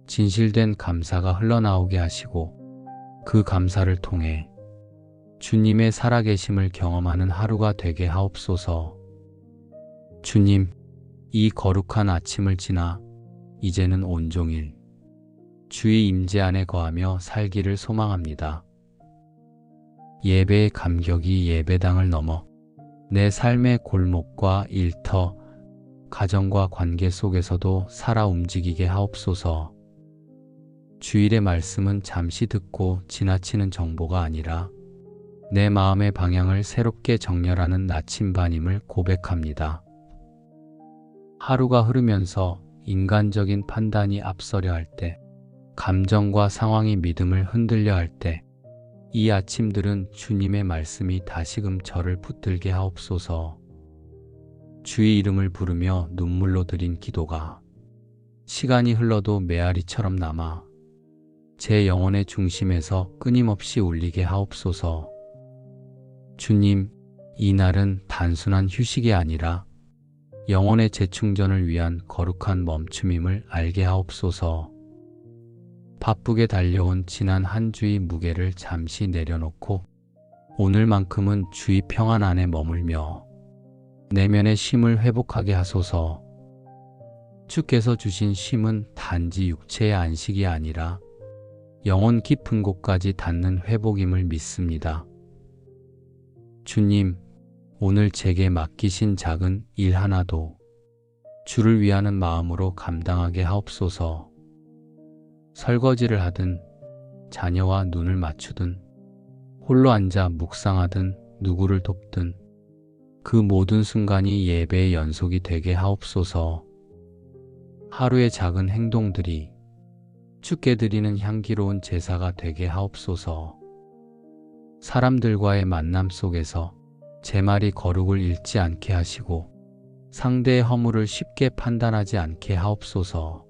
진실된 감사가 흘러나오게 하시고 그 감사를 통해 주님의 살아계심을 경험하는 하루가 되게 하옵소서. 주님, 이 거룩한 아침을 지나 이제는 온종일 주의 임재 안에 거하며 살기를 소망합니다. 예배의 감격이 예배당을 넘어 내 삶의 골목과 일터, 가정과 관계 속에서도 살아 움직이게 하옵소서. 주일의 말씀은 잠시 듣고 지나치는 정보가 아니라 내 마음의 방향을 새롭게 정렬하는 나침반임을 고백합니다. 하루가 흐르면서 인간적인 판단이 앞서려 할 때, 감정과 상황이 믿음을 흔들려 할 때, 이 아침들은 주님의 말씀이 다시금 저를 붙들게 하옵소서. 주의 이름을 부르며 눈물로 드린 기도가 시간이 흘러도 메아리처럼 남아 제 영혼의 중심에서 끊임없이 울리게 하옵소서. 주님, 이 날은 단순한 휴식이 아니라 영혼의 재충전을 위한 거룩한 멈춤임을 알게 하옵소서. 바쁘게 달려온 지난 한 주의 무게를 잠시 내려놓고 오늘만큼은 주의 평안 안에 머물며 내면의 쉼을 회복하게 하소서. 주께서 주신 쉼은 단지 육체의 안식이 아니라 영혼 깊은 곳까지 닿는 회복임을 믿습니다. 주님, 오늘 제게 맡기신 작은 일 하나도 주를 위하는 마음으로 감당하게 하옵소서. 설거지를 하든 자녀와 눈을 맞추든 홀로 앉아 묵상하든 누구를 돕든 그 모든 순간이 예배의 연속이 되게 하옵소서. 하루의 작은 행동들이 주께 드리는 향기로운 제사가 되게 하옵소서. 사람들과의 만남 속에서 제 말이 거룩을 잃지 않게 하시고 상대의 허물을 쉽게 판단하지 않게 하옵소서.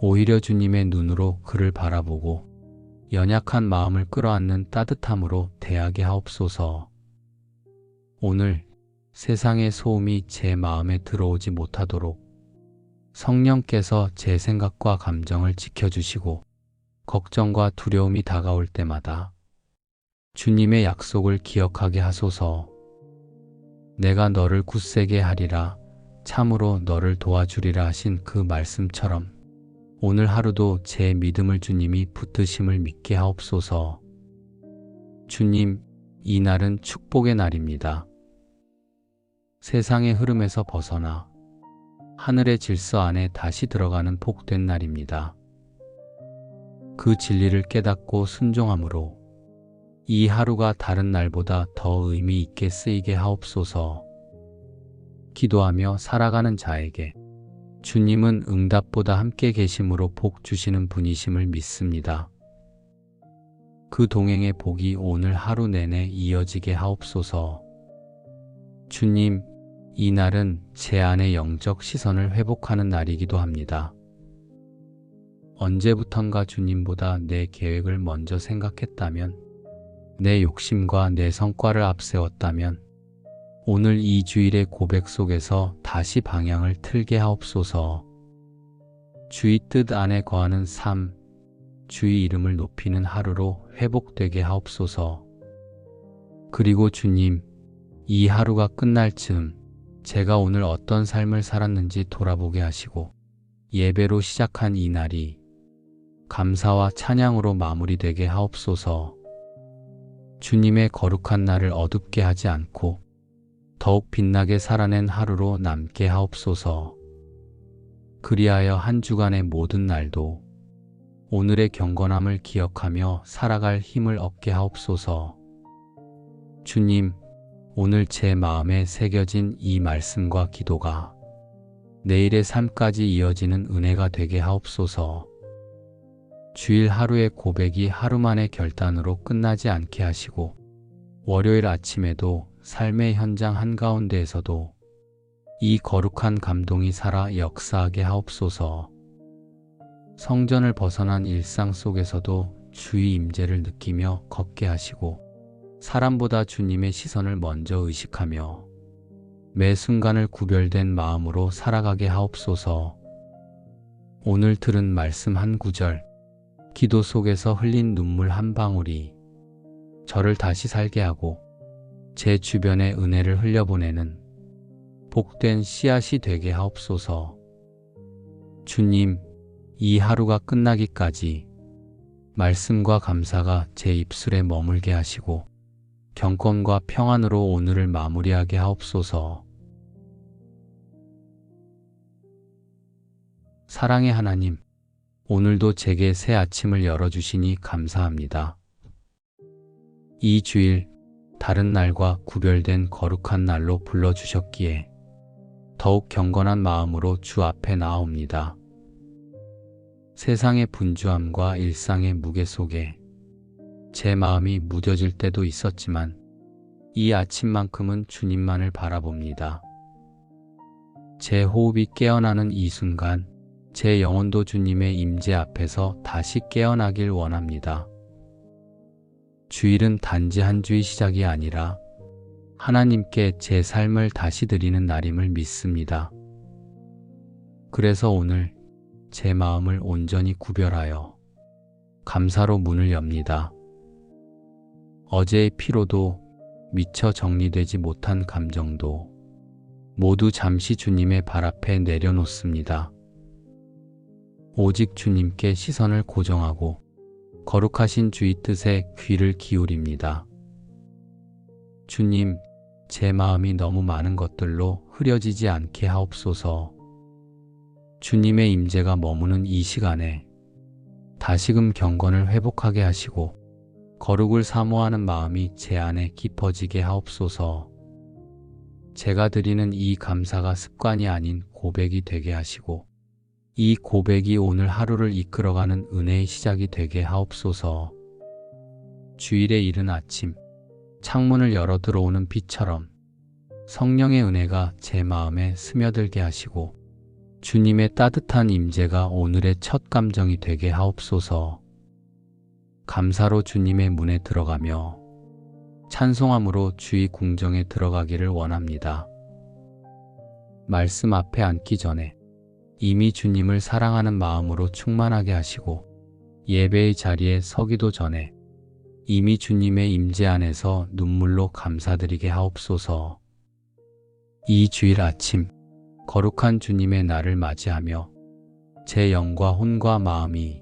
오히려 주님의 눈으로 그를 바라보고 연약한 마음을 끌어안는 따뜻함으로 대하게 하옵소서. 오늘 세상의 소음이 제 마음에 들어오지 못하도록 성령께서 제 생각과 감정을 지켜주시고 걱정과 두려움이 다가올 때마다 주님의 약속을 기억하게 하소서. 내가 너를 굳세게 하리라, 참으로 너를 도와주리라 하신 그 말씀처럼 오늘 하루도 제 믿음을 주님이 붙드심을 믿게 하옵소서. 주님, 이 날은 축복의 날입니다. 세상의 흐름에서 벗어나 하늘의 질서 안에 다시 들어가는 복된 날입니다. 그 진리를 깨닫고 순종함으로 이 하루가 다른 날보다 더 의미 있게 쓰이게 하옵소서. 기도하며 살아가는 자에게 주님은 응답보다 함께 계심으로 복 주시는 분이심을 믿습니다. 그 동행의 복이 오늘 하루 내내 이어지게 하옵소서. 주님, 이 날은 제 안의 영적 시선을 회복하는 날이기도 합니다. 언제부턴가 주님보다 내 계획을 먼저 생각했다면, 내 욕심과 내 성과를 앞세웠다면 오늘 이 주일의 고백 속에서 다시 방향을 틀게 하옵소서. 주의 뜻 안에 거하는 삶, 주의 이름을 높이는 하루로 회복되게 하옵소서. 그리고 주님, 이 하루가 끝날 즈음 제가 오늘 어떤 삶을 살았는지 돌아보게 하시고 예배로 시작한 이 날이 감사와 찬양으로 마무리되게 하옵소서. 주님의 거룩한 날을 어둡게 하지 않고 더욱 빛나게 살아낸 하루로 남게 하옵소서. 그리하여 한 주간의 모든 날도 오늘의 경건함을 기억하며 살아갈 힘을 얻게 하옵소서. 주님, 오늘 제 마음에 새겨진 이 말씀과 기도가 내일의 삶까지 이어지는 은혜가 되게 하옵소서. 주일 하루의 고백이 하루만의 결단으로 끝나지 않게 하시고 월요일 아침에도 삶의 현장 한가운데에서도 이 거룩한 감동이 살아 역사하게 하옵소서. 성전을 벗어난 일상 속에서도 주의 임재를 느끼며 걷게 하시고 사람보다 주님의 시선을 먼저 의식하며 매 순간을 구별된 마음으로 살아가게 하옵소서. 오늘 들은 말씀 한 구절, 기도 속에서 흘린 눈물 한 방울이 저를 다시 살게 하고 제 주변에 은혜를 흘려보내는 복된 씨앗이 되게 하옵소서. 주님, 이 하루가 끝나기까지 말씀과 감사가 제 입술에 머물게 하시고 경건과 평안으로 오늘을 마무리하게 하옵소서. 사랑의 하나님, 오늘도 제게 새 아침을 열어주시니 감사합니다. 이 주일, 다른 날과 구별된 거룩한 날로 불러주셨기에 더욱 경건한 마음으로 주 앞에 나아옵니다. 세상의 분주함과 일상의 무게 속에 제 마음이 무뎌질 때도 있었지만 이 아침만큼은 주님만을 바라봅니다. 제 호흡이 깨어나는 이 순간 제 영혼도 주님의 임재 앞에서 다시 깨어나길 원합니다. 주일은 단지 한 주의 시작이 아니라 하나님께 제 삶을 다시 드리는 날임을 믿습니다. 그래서 오늘 제 마음을 온전히 구별하여 감사로 문을 엽니다. 어제의 피로도 미처 정리되지 못한 감정도 모두 잠시 주님의 발 앞에 내려놓습니다. 오직 주님께 시선을 고정하고 거룩하신 주의 뜻에 귀를 기울입니다. 주님, 제 마음이 너무 많은 것들로 흐려지지 않게 하옵소서. 주님의 임재가 머무는 이 시간에 다시금 경건을 회복하게 하시고 거룩을 사모하는 마음이 제 안에 깊어지게 하옵소서. 제가 드리는 이 감사가 습관이 아닌 고백이 되게 하시고 이 고백이 오늘 하루를 이끌어가는 은혜의 시작이 되게 하옵소서. 주일에 이른 아침, 창문을 열어 들어오는 빛처럼 성령의 은혜가 제 마음에 스며들게 하시고 주님의 따뜻한 임재가 오늘의 첫 감정이 되게 하옵소서. 감사로 주님의 문에 들어가며 찬송함으로 주의 궁정에 들어가기를 원합니다. 말씀 앞에 앉기 전에 이미 주님을 사랑하는 마음으로 충만하게 하시고 예배의 자리에 서기도 전에 이미 주님의 임재 안에서 눈물로 감사드리게 하옵소서. 이 주일 아침 거룩한 주님의 날을 맞이하며 제 영과 혼과 마음이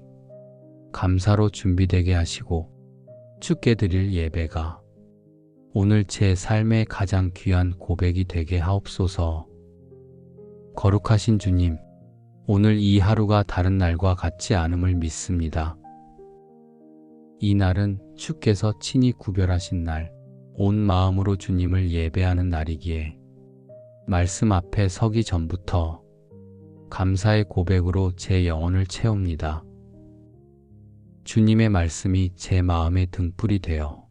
감사로 준비되게 하시고 주께 드릴 예배가 오늘 제 삶의 가장 귀한 고백이 되게 하옵소서. 거룩하신 주님, 오늘 이 하루가 다른 날과 같지 않음을 믿습니다. 이 날은 주께서 친히 구별하신 날, 온 마음으로 주님을 예배하는 날이기에 말씀 앞에 서기 전부터 감사의 고백으로 제 영혼을 채웁니다. 주님의 말씀이 제 마음의 등불이 되어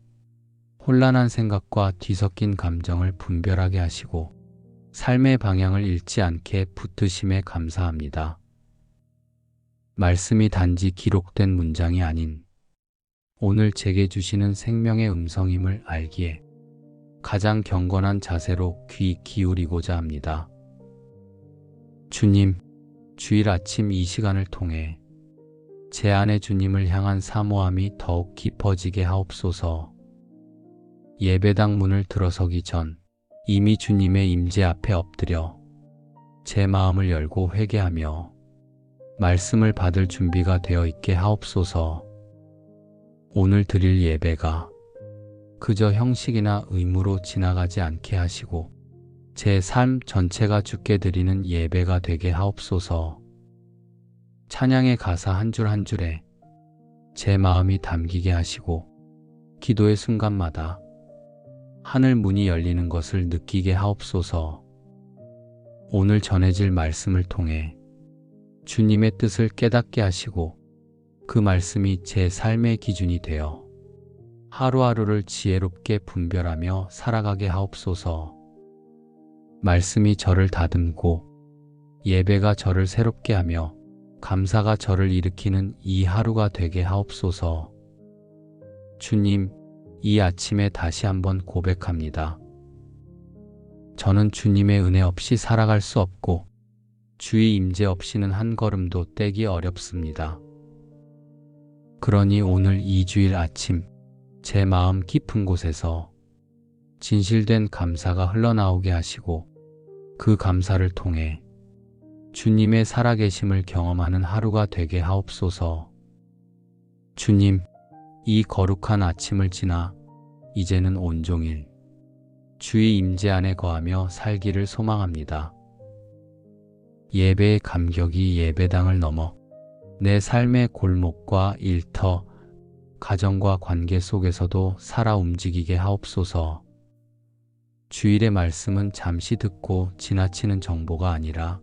혼란한 생각과 뒤섞인 감정을 분별하게 하시고 삶의 방향을 잃지 않게 붙드심에 감사합니다. 말씀이 단지 기록된 문장이 아닌 오늘 제게 주시는 생명의 음성임을 알기에 가장 경건한 자세로 귀 기울이고자 합니다. 주님, 주일 아침 이 시간을 통해 제 안에 주님을 향한 사모함이 더욱 깊어지게 하옵소서. 예배당 문을 들어서기 전 이미 주님의 임재 앞에 엎드려 제 마음을 열고 회개하며 말씀을 받을 준비가 되어 있게 하옵소서. 오늘 드릴 예배가 그저 형식이나 의무로 지나가지 않게 하시고 제 삶 전체가 주께 드리는 예배가 되게 하옵소서. 찬양의 가사 한 줄 한 줄에 제 마음이 담기게 하시고 기도의 순간마다 하늘 문이 열리는 것을 느끼게 하옵소서. 오늘 전해질 말씀을 통해 주님의 뜻을 깨닫게 하시고 그 말씀이 제 삶의 기준이 되어 하루하루를 지혜롭게 분별하며 살아가게 하옵소서. 말씀이 저를 다듬고 예배가 저를 새롭게 하며 감사가 저를 일으키는 이 하루가 되게 하옵소서. 주님, 이 아침에 다시 한번 고백합니다. 저는 주님의 은혜 없이 살아갈 수 없고 주의 임재 없이는 한 걸음도 떼기 어렵습니다. 그러니 오늘 이 주일 아침 제 마음 깊은 곳에서 진실된 감사가 흘러나오게 하시고 그 감사를 통해 주님의 살아계심을 경험하는 하루가 되게 하옵소서. 주님, 이 거룩한 아침을 지나 이제는 온종일 주의 임재 안에 거하며 살기를 소망합니다. 예배의 감격이 예배당을 넘어 내 삶의 골목과 일터, 가정과 관계 속에서도 살아 움직이게 하옵소서. 주일의 말씀은 잠시 듣고 지나치는 정보가 아니라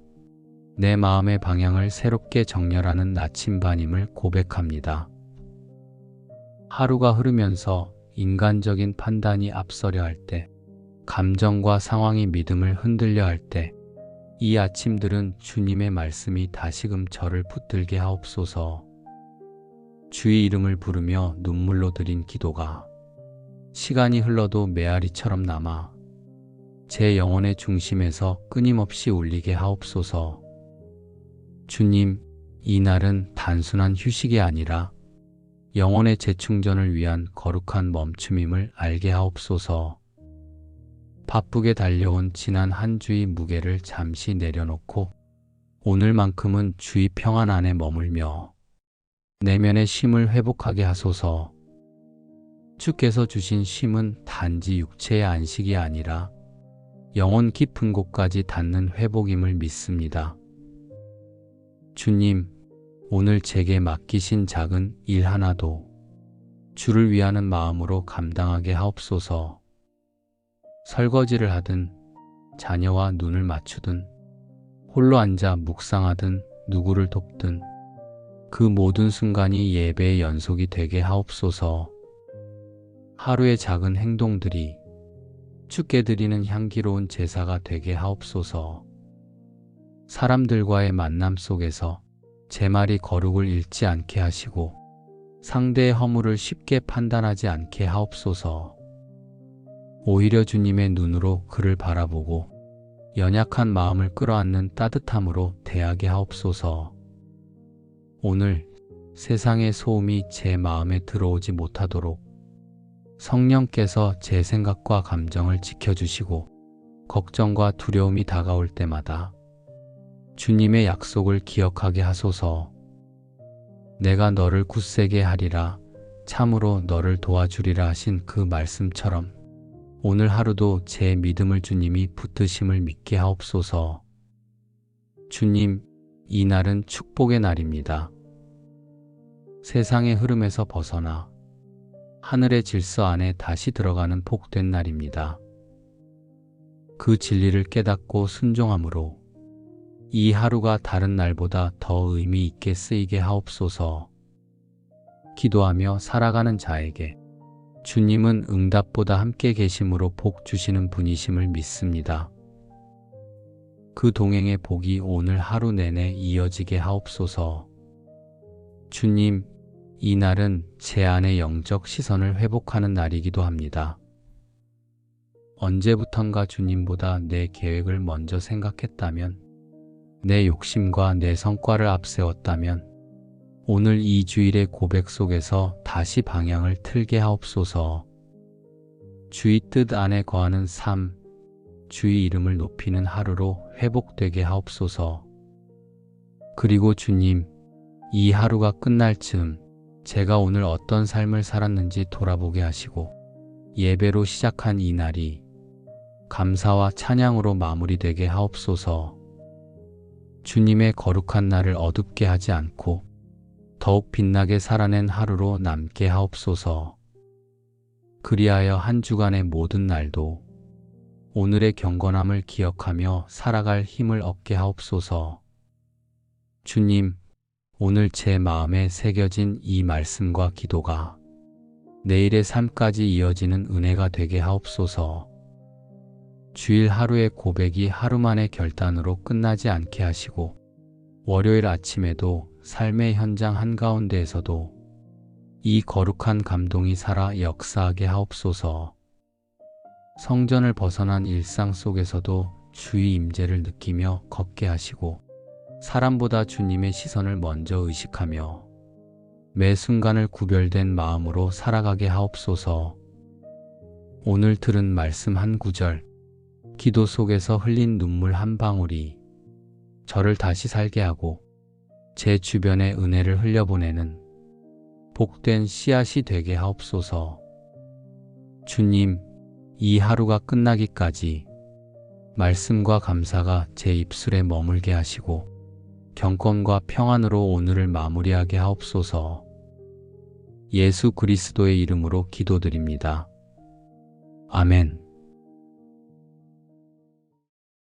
내 마음의 방향을 새롭게 정렬하는 나침반임을 고백합니다. 하루가 흐르면서 인간적인 판단이 앞서려 할 때, 감정과 상황이 믿음을 흔들려 할 때, 이 아침들은 주님의 말씀이 다시금 저를 붙들게 하옵소서. 주의 이름을 부르며 눈물로 드린 기도가 시간이 흘러도 메아리처럼 남아 제 영혼의 중심에서 끊임없이 울리게 하옵소서. 주님, 이 날은 단순한 휴식이 아니라 영혼의 재충전을 위한 거룩한 멈춤임을 알게 하옵소서. 바쁘게 달려온 지난 한 주의 무게를 잠시 내려놓고 오늘만큼은 주의 평안 안에 머물며 내면의 쉼을 회복하게 하소서. 주께서 주신 쉼은 단지 육체의 안식이 아니라 영혼 깊은 곳까지 닿는 회복임을 믿습니다. 주님, 오늘 제게 맡기신 작은 일 하나도 주를 위하는 마음으로 감당하게 하옵소서. 설거지를 하든 자녀와 눈을 맞추든 홀로 앉아 묵상하든 누구를 돕든 그 모든 순간이 예배의 연속이 되게 하옵소서. 하루의 작은 행동들이 주께 드리는 향기로운 제사가 되게 하옵소서. 사람들과의 만남 속에서 제 말이 거룩을 잃지 않게 하시고 상대의 허물을 쉽게 판단하지 않게 하옵소서. 오히려 주님의 눈으로 그를 바라보고 연약한 마음을 끌어안는 따뜻함으로 대하게 하옵소서. 오늘 세상의 소음이 제 마음에 들어오지 못하도록 성령께서 제 생각과 감정을 지켜주시고 걱정과 두려움이 다가올 때마다 주님의 약속을 기억하게 하소서. 내가 너를 굳세게 하리라, 참으로 너를 도와주리라 하신 그 말씀처럼 오늘 하루도 제 믿음을 주님이 붙드심을 믿게 하옵소서. 주님, 이 날은 축복의 날입니다. 세상의 흐름에서 벗어나 하늘의 질서 안에 다시 들어가는 복된 날입니다. 그 진리를 깨닫고 순종함으로 이 하루가 다른 날보다 더 의미 있게 쓰이게 하옵소서. 기도하며 살아가는 자에게 주님은 응답보다 함께 계심으로 복 주시는 분이심을 믿습니다. 그 동행의 복이 오늘 하루 내내 이어지게 하옵소서. 주님, 이 날은 제 안의 영적 시선을 회복하는 날이기도 합니다. 언제부턴가 주님보다 내 계획을 먼저 생각했다면, 내 욕심과 내 성과를 앞세웠다면 오늘 이 주일의 고백 속에서 다시 방향을 틀게 하옵소서. 주의 뜻 안에 거하는 삶, 주의 이름을 높이는 하루로 회복되게 하옵소서. 그리고 주님, 이 하루가 끝날 즈음 제가 오늘 어떤 삶을 살았는지 돌아보게 하시고 예배로 시작한 이 날이 감사와 찬양으로 마무리되게 하옵소서. 주님의 거룩한 날을 어둡게 하지 않고 더욱 빛나게 살아낸 하루로 남게 하옵소서. 그리하여 한 주간의 모든 날도 오늘의 경건함을 기억하며 살아갈 힘을 얻게 하옵소서. 주님, 오늘 제 마음에 새겨진 이 말씀과 기도가 내일의 삶까지 이어지는 은혜가 되게 하옵소서. 주일 하루의 고백이 하루만의 결단으로 끝나지 않게 하시고 월요일 아침에도 삶의 현장 한가운데에서도 이 거룩한 감동이 살아 역사하게 하옵소서. 성전을 벗어난 일상 속에서도 주의 임재를 느끼며 걷게 하시고 사람보다 주님의 시선을 먼저 의식하며 매 순간을 구별된 마음으로 살아가게 하옵소서. 오늘 들은 말씀 한 구절, 기도 속에서 흘린 눈물 한 방울이 저를 다시 살게 하고 제 주변에 은혜를 흘려보내는 복된 씨앗이 되게 하옵소서. 주님, 이 하루가 끝나기까지 말씀과 감사가 제 입술에 머물게 하시고 경건과 평안으로 오늘을 마무리하게 하옵소서. 예수 그리스도의 이름으로 기도드립니다. 아멘.